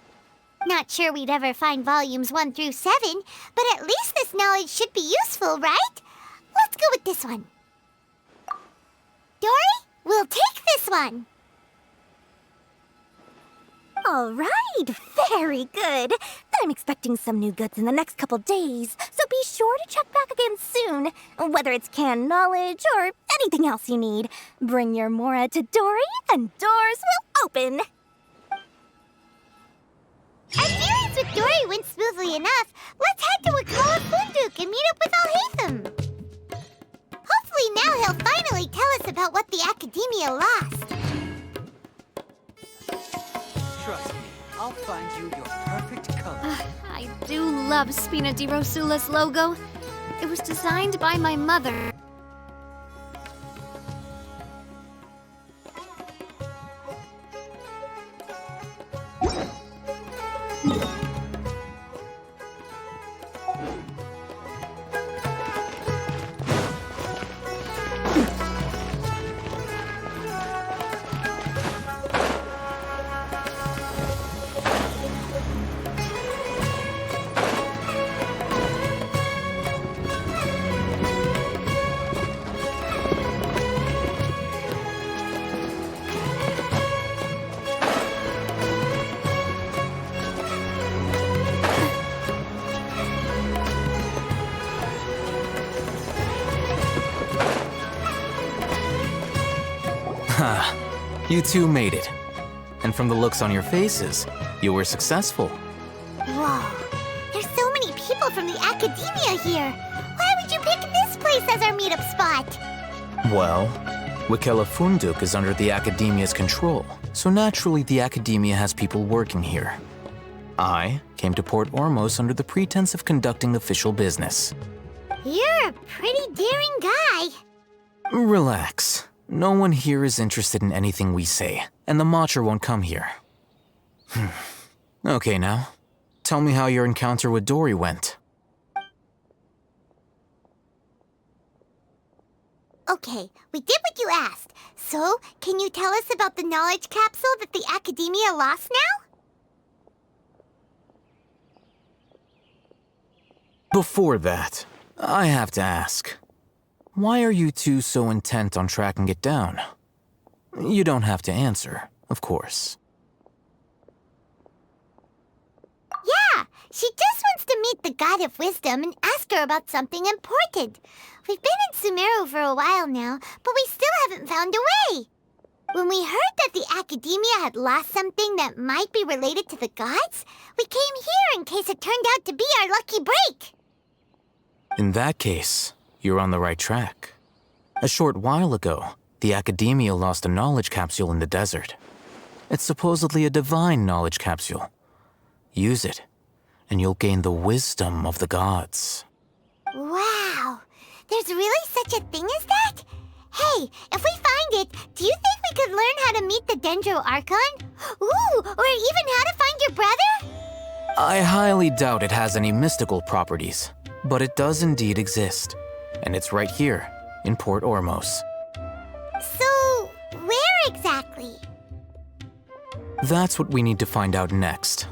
Not sure we'd ever find volumes 1 through 7, but at least this knowledge should be useful, right? Let's go with this one. Dory, we'll take this one. All right, very good. I'm expecting some new goods in the next couple days, so be sure to check back again soon. Whether it's canned knowledge or anything else you need, bring your mora to Dory and doors will open. Our dealings with Dory went smoothly enough. Let's head to Wakala Funduk and meet up with Alhaitham. Hopefully now he'll finally tell us about what the Academia lost. Trust me, I'll find you your perfect color. I do love Spina di Rosula's logo. It was designed by my mother. You two made it. And from the looks on your faces, you were successful. Whoa, there's so many people from the Academia here. Why would you pick this place as our meetup spot? Well, Wakela Funduk is under the Academia's control, so naturally the Academia has people working here. I came to Port Ormos under the pretense of conducting official business. You're a pretty daring guy. Relax. No one here is interested in anything we say, and the Matcher won't come here. Okay now, tell me how your encounter with Dory went. Okay, we did what you asked. So, can you tell us about the knowledge capsule that the Academia lost now? Before that, I have to ask. Why are you two so intent on tracking it down? You don't have to answer, of course. Yeah, she just wants to meet the God of Wisdom and ask her about something important. We've been in Sumeru for a while now, but we still haven't found a way. When we heard that the Academia had lost something that might be related to the gods, we came here in case it turned out to be our lucky break. In that case, you're on the right track. A short while ago, the Academia lost a knowledge capsule in the desert. It's supposedly a divine knowledge capsule. Use it, and you'll gain the wisdom of the gods. Wow, there's really such a thing as that? Hey, if we find it, do you think we could learn how to meet the Dendro Archon? Ooh, or even how to find your brother? I highly doubt it has any mystical properties, but it does indeed exist. And it's right here, in Port Ormos. So, where exactly? That's what we need to find out next.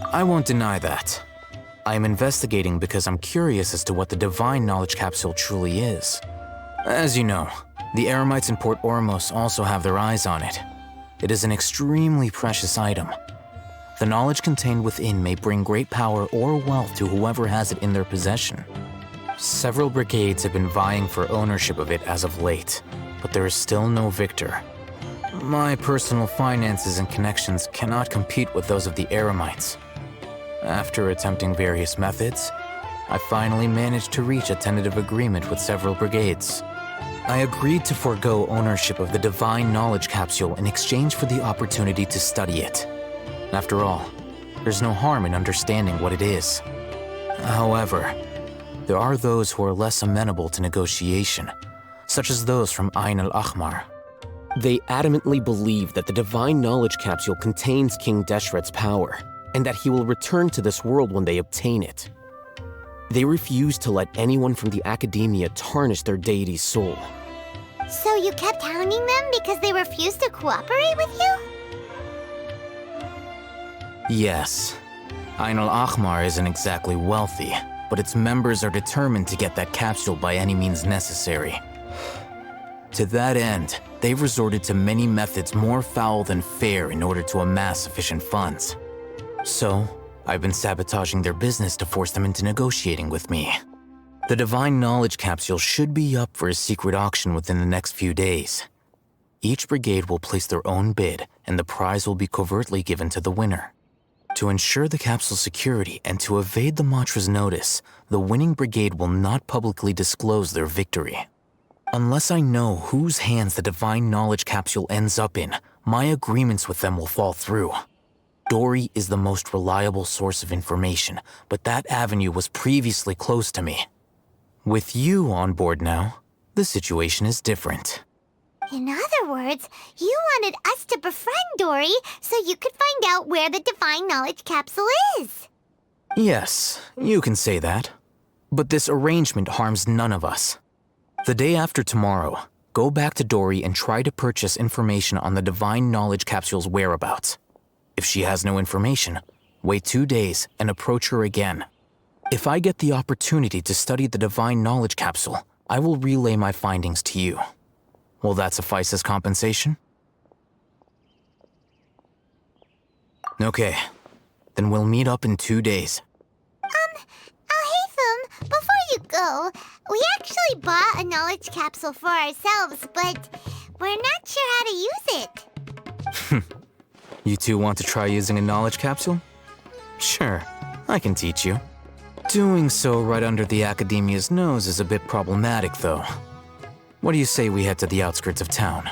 I won't deny that. I am investigating because I'm curious as to what the divine knowledge capsule truly is. As you know, The Eremites in Port Ormos also have their eyes on it. It is an extremely precious item. The knowledge contained within may bring great power or wealth to whoever has it in their possession. Several brigades have been vying for ownership of it as of late, but there is still no victor. My personal finances and connections cannot compete with those of the Eremites. After attempting various methods, I finally managed to reach a tentative agreement with several brigades. I agreed to forego ownership of the Divine Knowledge Capsule in exchange for the opportunity to study it. After all, there's no harm in understanding what it is. However, there are those who are less amenable to negotiation, such as those from Ain al-Ahmar. They adamantly believe that the Divine Knowledge Capsule contains King Deshret's power, and that he will return to this world when they obtain it. They refuse to let anyone from the Academia tarnish their deity's soul. So you kept hounding them because they refused to cooperate with you? Yes. Ain al-Ahmar isn't exactly wealthy, but its members are determined to get that capsule by any means necessary. To that end, they've resorted to many methods more foul than fair in order to amass sufficient funds. So, I've been sabotaging their business to force them into negotiating with me. The Divine Knowledge Capsule should be up for a secret auction within the next few days. Each brigade will place their own bid, and the prize will be covertly given to the winner. To ensure the capsule's security and to evade the Matra's notice, the winning brigade will not publicly disclose their victory. Unless I know whose hands the Divine Knowledge Capsule ends up in, my agreements with them will fall through. Dory is the most reliable source of information, but that avenue was previously closed to me. With you on board now, the situation is different. In other words, you wanted us to befriend Dory so you could find out where the Divine Knowledge Capsule is. Yes, you can say that. But this arrangement harms none of us. The day after tomorrow, go back to Dory and try to purchase information on the Divine Knowledge Capsule's whereabouts. If she has no information, wait 2 days and approach her again. If I get the opportunity to study the Divine Knowledge Capsule, I will relay my findings to you. Will that suffice as compensation? Okay, then we'll meet up in 2 days. Haytham, before you go, we actually bought a knowledge capsule for ourselves, but we're not sure how to use it. You two want to try using a knowledge capsule? Sure, I can teach you. Doing so right under the Academia's nose is a bit problematic, though. What do you say we head to the outskirts of town?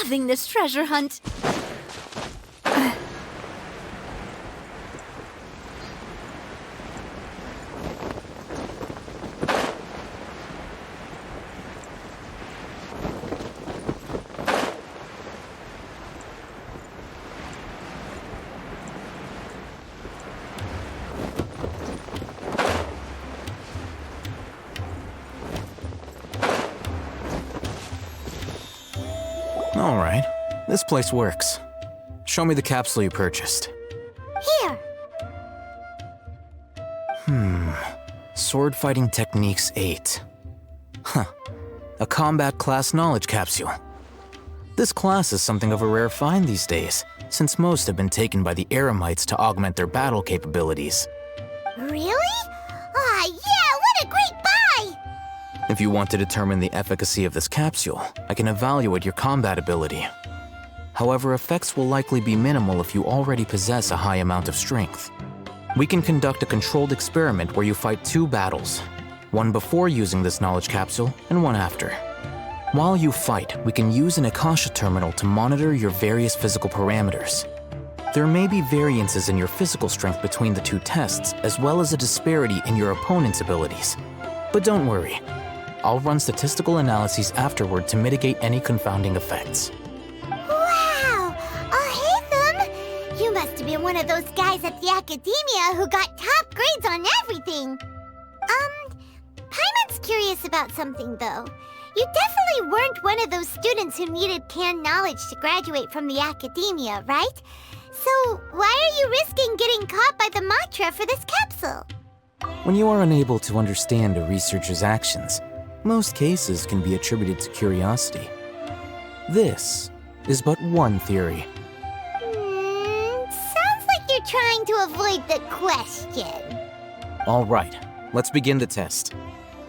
loving this treasure hunt. All right, this place works. Show me the capsule you purchased. Here. Sword Fighting Techniques 8. Huh. A combat class knowledge capsule. This class is something of a rare find these days, since most have been taken by the Eremites to augment their battle capabilities. Really? Aw, yeah, what a great buy! If you want to determine the efficacy of this capsule, I can evaluate your combat ability. However, effects will likely be minimal if you already possess a high amount of strength. We can conduct a controlled experiment where you fight 2 battles, one before using this knowledge capsule and one after. While you fight, we can use an Akasha terminal to monitor your various physical parameters. There may be variances in your physical strength between the 2 tests, as well as a disparity in your opponent's abilities. But don't worry, I'll run statistical analyses afterward to mitigate any confounding effects. Wow! Oh, hey, Thumb! You must have been one of those guys at the Academia who got top grades on everything. Paimon's curious about something, though. You definitely weren't one of those students who needed canned knowledge to graduate from the Academia, right? So why are you risking getting caught by the mantra for this capsule? When you are unable to understand a researcher's actions, most cases can be attributed to curiosity. This is but one theory. Sounds like you're trying to avoid the question. All right, let's begin the test.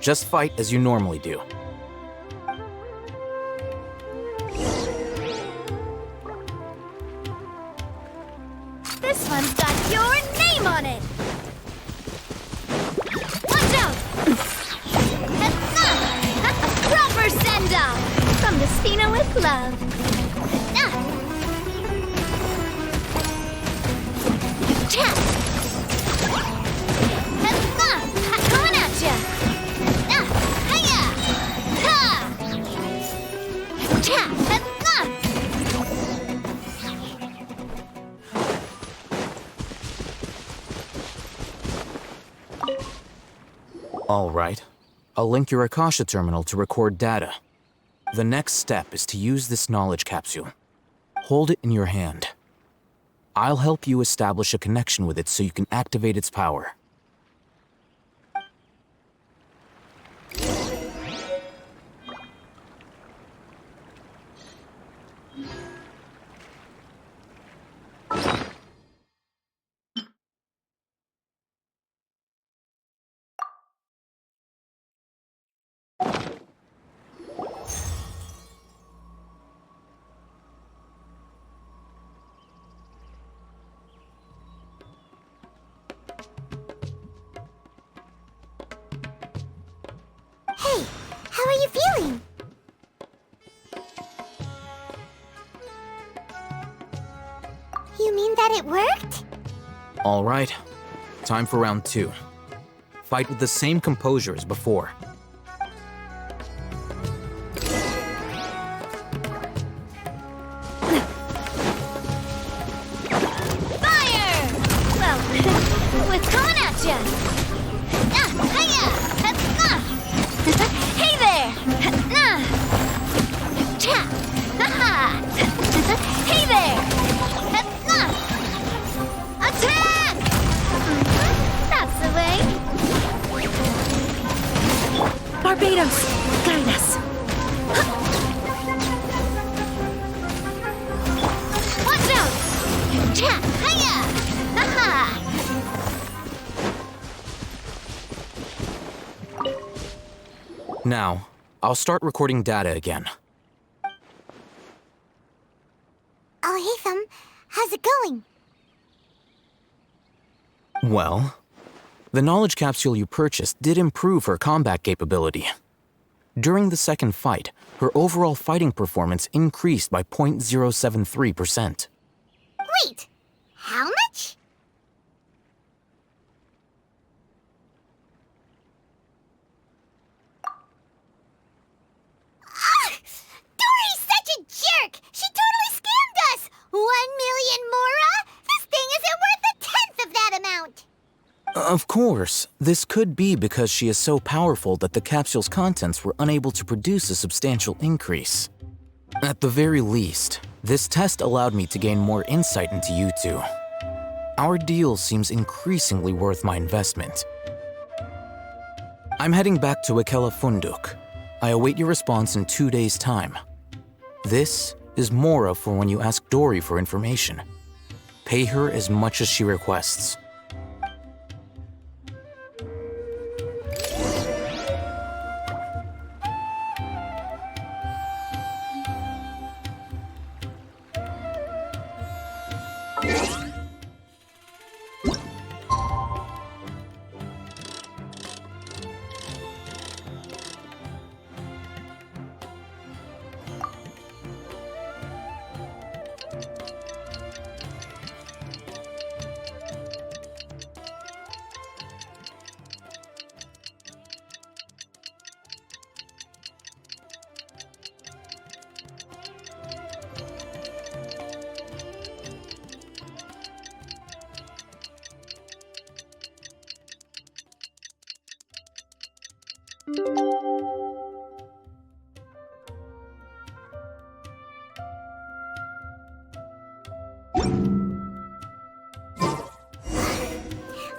Just fight as you normally do. This one's got your name on it! Watch out! A proper send-off from the Spina with love. Coming at ya! Hiya! Ha! All right. I'll link your Akasha terminal to record data. The next step is to use this knowledge capsule. Hold it in your hand. I'll help you establish a connection with it so you can activate its power. Hey, how are you feeling? You mean that it worked? All right. Time for round 2. Fight with the same composure as before. Fire! Well, what's coming at ya? Hiya! Hey there! Hey there! Attack! That's the way. Barbados, guide us. Watch out! Hiya! Now, I'll start recording data again. Oh, hey, Thumb. How's it going? Well, the knowledge capsule you purchased did improve her combat capability. During the second fight, her overall fighting performance increased by 0.073%. Wait, how much? Dory's such a jerk! She totally scammed us! 1 million mora? This thing isn't worth a tenth of that amount! Of course, this could be because she is so powerful that the capsule's contents were unable to produce a substantial increase. At the very least, this test allowed me to gain more insight into you two. Our deal seems increasingly worth my investment. I'm heading back to Ikela Funduk. I await your response in 2 days' time. This is Mora for when you ask Dory for information. Pay her as much as she requests.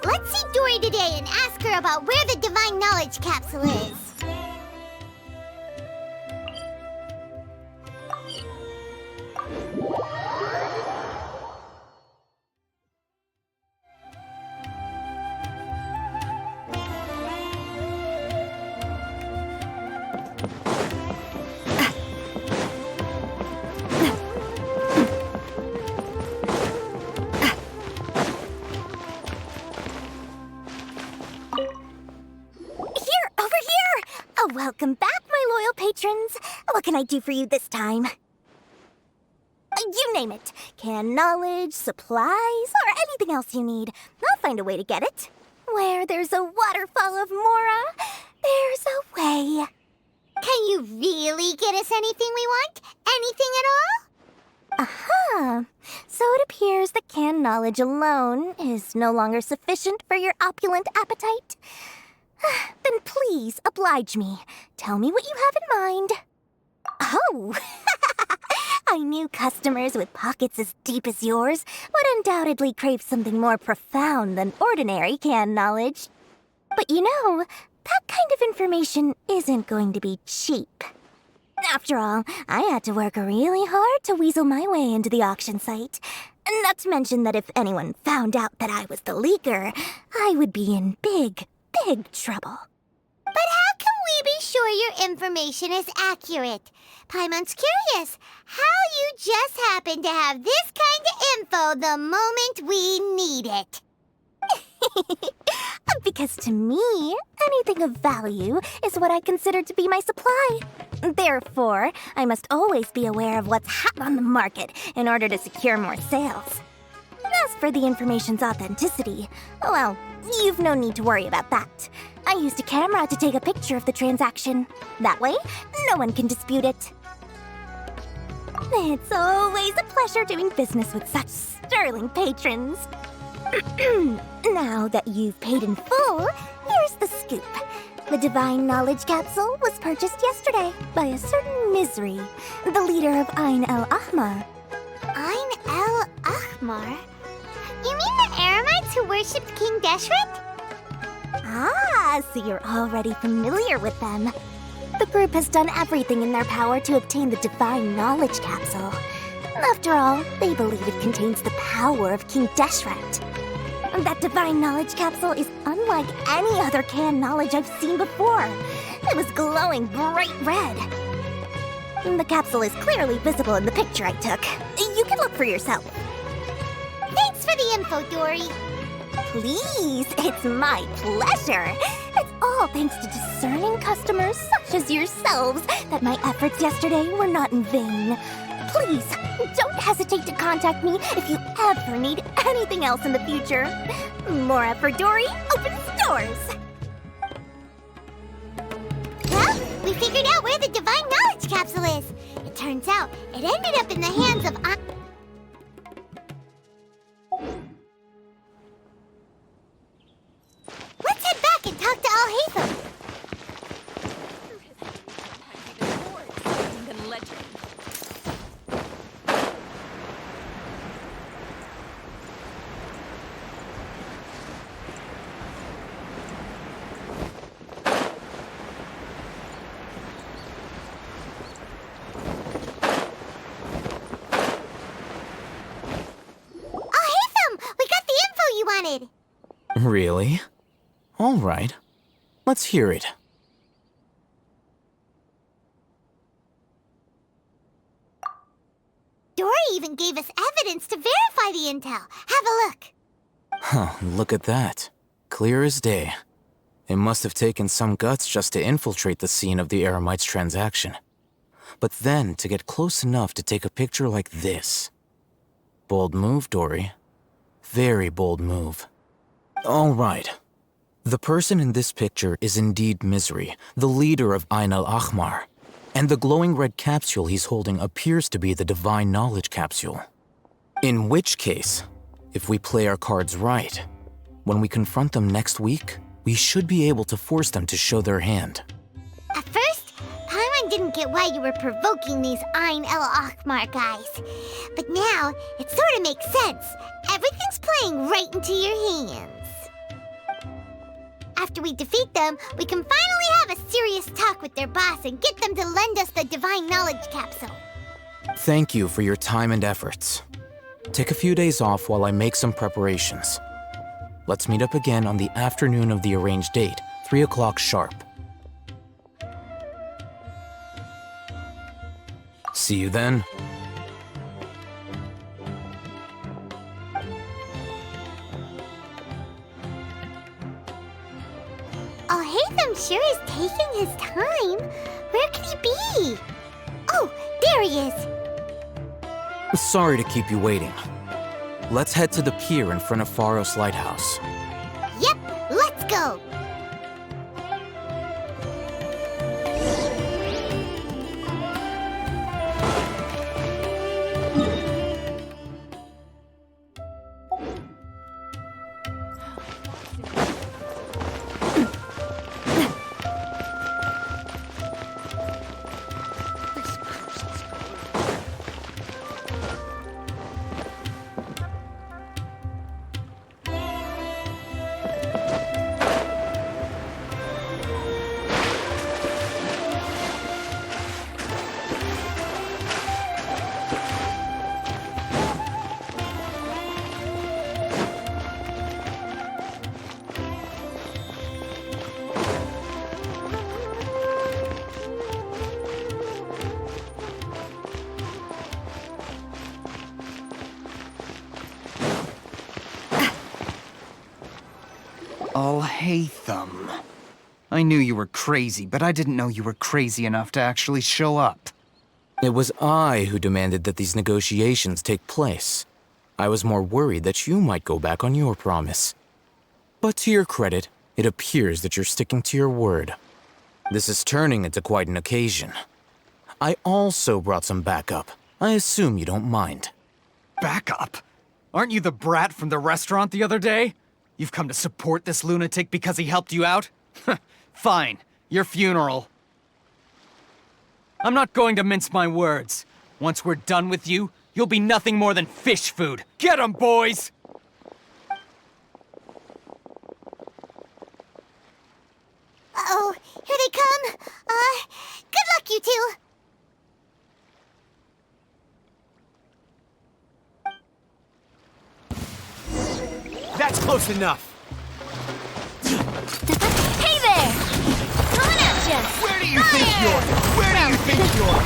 Let's see Dory today and ask her about where the Divine Knowledge Capsule is. Welcome back, my loyal patrons. What can I do for you this time? You name it. Canned knowledge, supplies, or anything else you need. I'll find a way to get it. Where there's a waterfall of Mora, there's a way. Can you really get us anything we want? Anything at all? Aha. So it appears that canned knowledge alone is no longer sufficient for your opulent appetite. Then please oblige me. Tell me what you have in mind. Oh, I knew customers with pockets as deep as yours would undoubtedly crave something more profound than ordinary canned knowledge. But you know, that kind of information isn't going to be cheap. After all, I had to work really hard to weasel my way into the auction site. Not to mention that if anyone found out that I was the leaker, I would be in big trouble. But how can we be sure your information is accurate? Paimon's curious how you just happen to have this kind of info the moment we need it. Because to me, anything of value is what I consider to be my supply. Therefore, I must always be aware of what's hot on the market in order to secure more sales. As for the information's authenticity, well, you've no need to worry about that. I used a camera to take a picture of the transaction. That way, no one can dispute it. It's always a pleasure doing business with such sterling patrons. Now that you've paid in full, here's the scoop. The Divine Knowledge Capsule was purchased yesterday by a certain Misery, the leader of Ain El Ahmar. Ain El Ahmar? You mean the Eremites who worshipped King Deshret? Ah, so you're already familiar with them. The group has done everything in their power to obtain the Divine Knowledge Capsule. After all, they believe it contains the power of King Deshret. That Divine Knowledge Capsule is unlike any other canned knowledge I've seen before. It was glowing bright red. The capsule is clearly visible in the picture I took. You can look for yourself. for the info, Dory. Please, it's my pleasure. It's all all thanks to discerning customers such as yourselves that my efforts yesterday were not in vain. Please, don't hesitate to contact me if you ever need anything else in the future. More effort, Dory, opens doors. Well, we figured out where the Divine Knowledge Capsule is. It turns out it ended up in the hands of... Let's head back and talk to Al-Haytham. Really? All right. Let's hear it. Dory even gave us evidence to verify the intel. Have a look. Huh, look at that. Clear as day. It must have taken some guts just to infiltrate the scene of the Eremites transaction. But then to get close enough to take a picture like this. Bold move, Dory. Very bold move. All right. The person in this picture is indeed Misery, the leader of Ain al-Ahmar, and the glowing red capsule he's holding appears to be the Divine Knowledge Capsule. In which case, if we play our cards right, when we confront them next week, we should be able to force them to show their hand. At first, Paimon didn't get why you were provoking these Ain al-Ahmar guys. But now, it sort of makes sense. Everything's playing right into your hands. After we defeat them, we can finally have a serious talk with their boss and get them to lend us the Divine Knowledge Capsule. Thank you for your time and efforts. Take a few days off while I make some preparations. Let's meet up again on the afternoon of the arranged date, 3 o'clock sharp. See you then. Al-Haytham sure is taking his time. Where could he be? Oh, there he is. Sorry to keep you waiting. Let's head to the pier in front of Pharos Lighthouse. Yep, let's go. Al-Haytham. I knew you were crazy, but I didn't know you were crazy enough to actually show up. It was I who demanded that these negotiations take place. I was more worried that you might go back on your promise. But to your credit, it appears that you're sticking to your word. This is turning into quite an occasion. I also brought some backup. I assume you don't mind. Backup? Aren't you the brat from the restaurant the other day? You've come to support this lunatic because he helped you out? Fine, your funeral. I'm not going to mince my words. Once we're done with you, you'll be nothing more than fish food. Get 'em, boys! Uh-oh, here they come. Good luck, you two. That's close enough. Hey there! Coming at ya! Where do you think you're? Where do you think you're?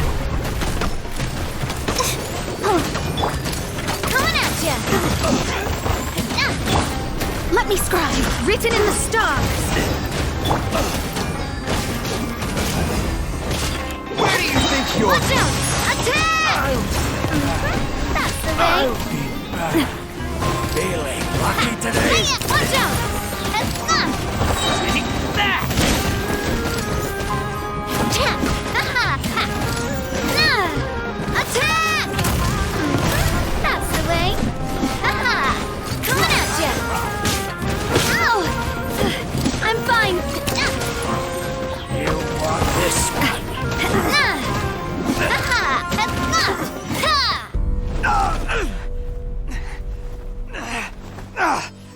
Coming at ya! Let me scribe. Written in the stars. Where do you think you're... Watch out! Attack! That's the way. I'll be back. Feeling lucky today. Hey, watch out! Take that! Attack! Attack! That's the way. Coming at ya! Ow! I'm fine. You want this one?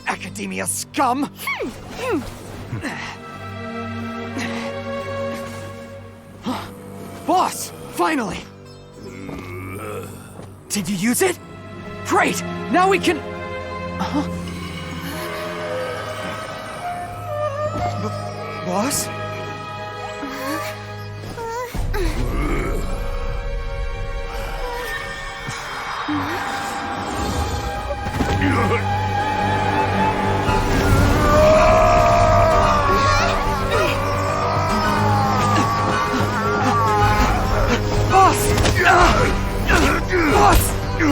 Academia scum! Boss! Finally! Did you use it? Great! Now we can... Boss? Boss!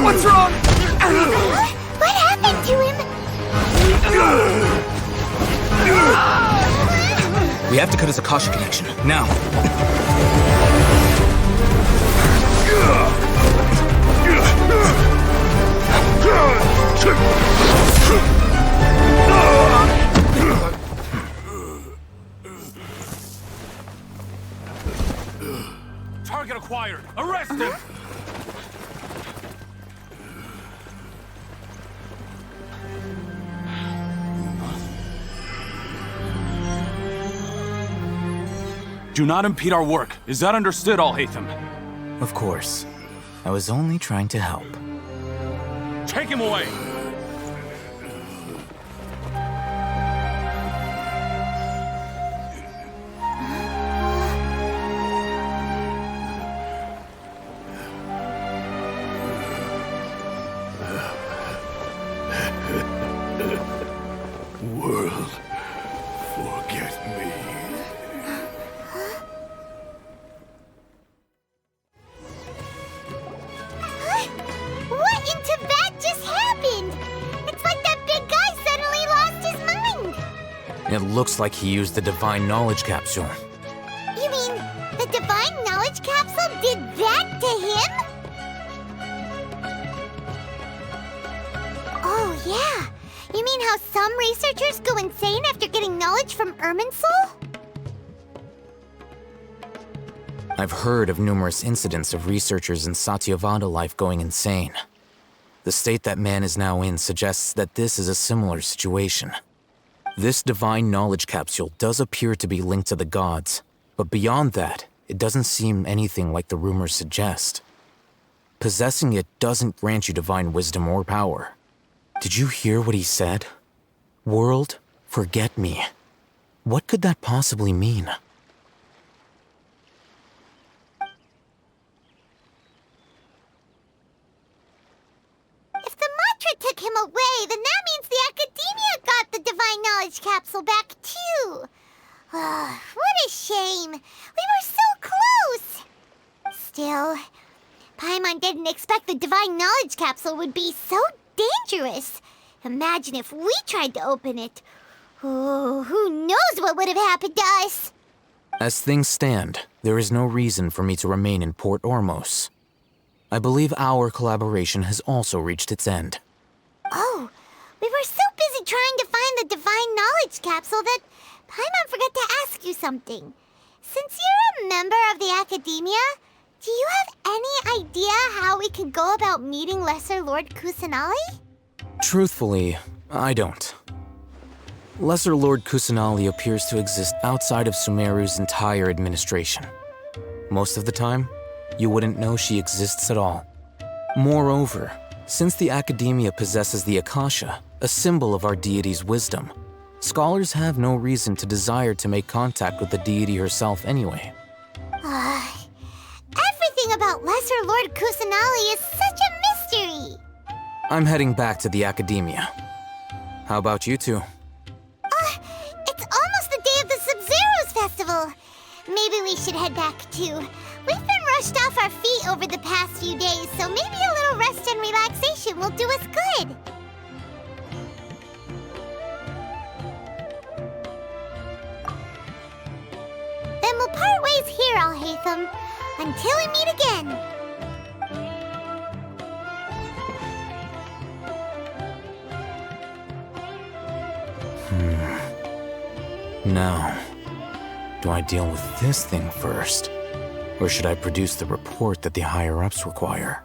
What's wrong? What happened to him? We have to cut his Akasha connection, now. Target acquired! Arrest him! Do not impede our work. Is that understood, Al-Haytham? Of course. I was only trying to help. Take him away! World, forget me. What in Tibet just happened? It's like that big guy suddenly lost his mind. It looks like he used the Divine Knowledge Capsule. You mean the Divine Knowledge Capsule did that to him? Oh, yeah. You mean how some researchers go insane after getting knowledge from Irminsul? I've heard of numerous incidents of researchers in Satyavada life going insane. The state that man is now in suggests that this is a similar situation. This Divine Knowledge Capsule does appear to be linked to the gods, but beyond that, it doesn't seem anything like the rumors suggest. Possessing it doesn't grant you divine wisdom or power. Did you hear what he said? World, forget me. What could that possibly mean? If the mantra took him away, then that means the Academia got the Divine Knowledge Capsule back too. What a shame. We were so close. Still, Paimon didn't expect the Divine Knowledge Capsule would be so dangerous. Imagine if we tried to open it. Oh, who knows what would have happened to us? As things stand, there is no reason for me to remain in Port Ormos. I believe our collaboration has also reached its end. Oh, we were so busy trying to find the Divine Knowledge Capsule that Paimon forgot to ask you something. Since you're a member of the Academia, do you have any idea how we could go about meeting Lesser Lord Kusanali? Truthfully, I don't. Lesser Lord Kusanali appears to exist outside of Sumeru's entire administration. Most of the time, you wouldn't know she exists at all. Moreover, since the Academia possesses the Akasha, a symbol of our deity's wisdom, scholars have no reason to desire to make contact with the deity herself anyway. Everything about Lesser Lord Kusanali is such a mystery! I'm heading back to the Academia. How about you two? It's almost the day of the Sub-Zero maybe we should head back too. We've been rushed off our feet over the past few days, so maybe a little rest and relaxation will do us good. Then we'll part ways here, Alhaitham. Until we meet again. Now, do I deal with this thing first? Or should I produce the report that the higher-ups require?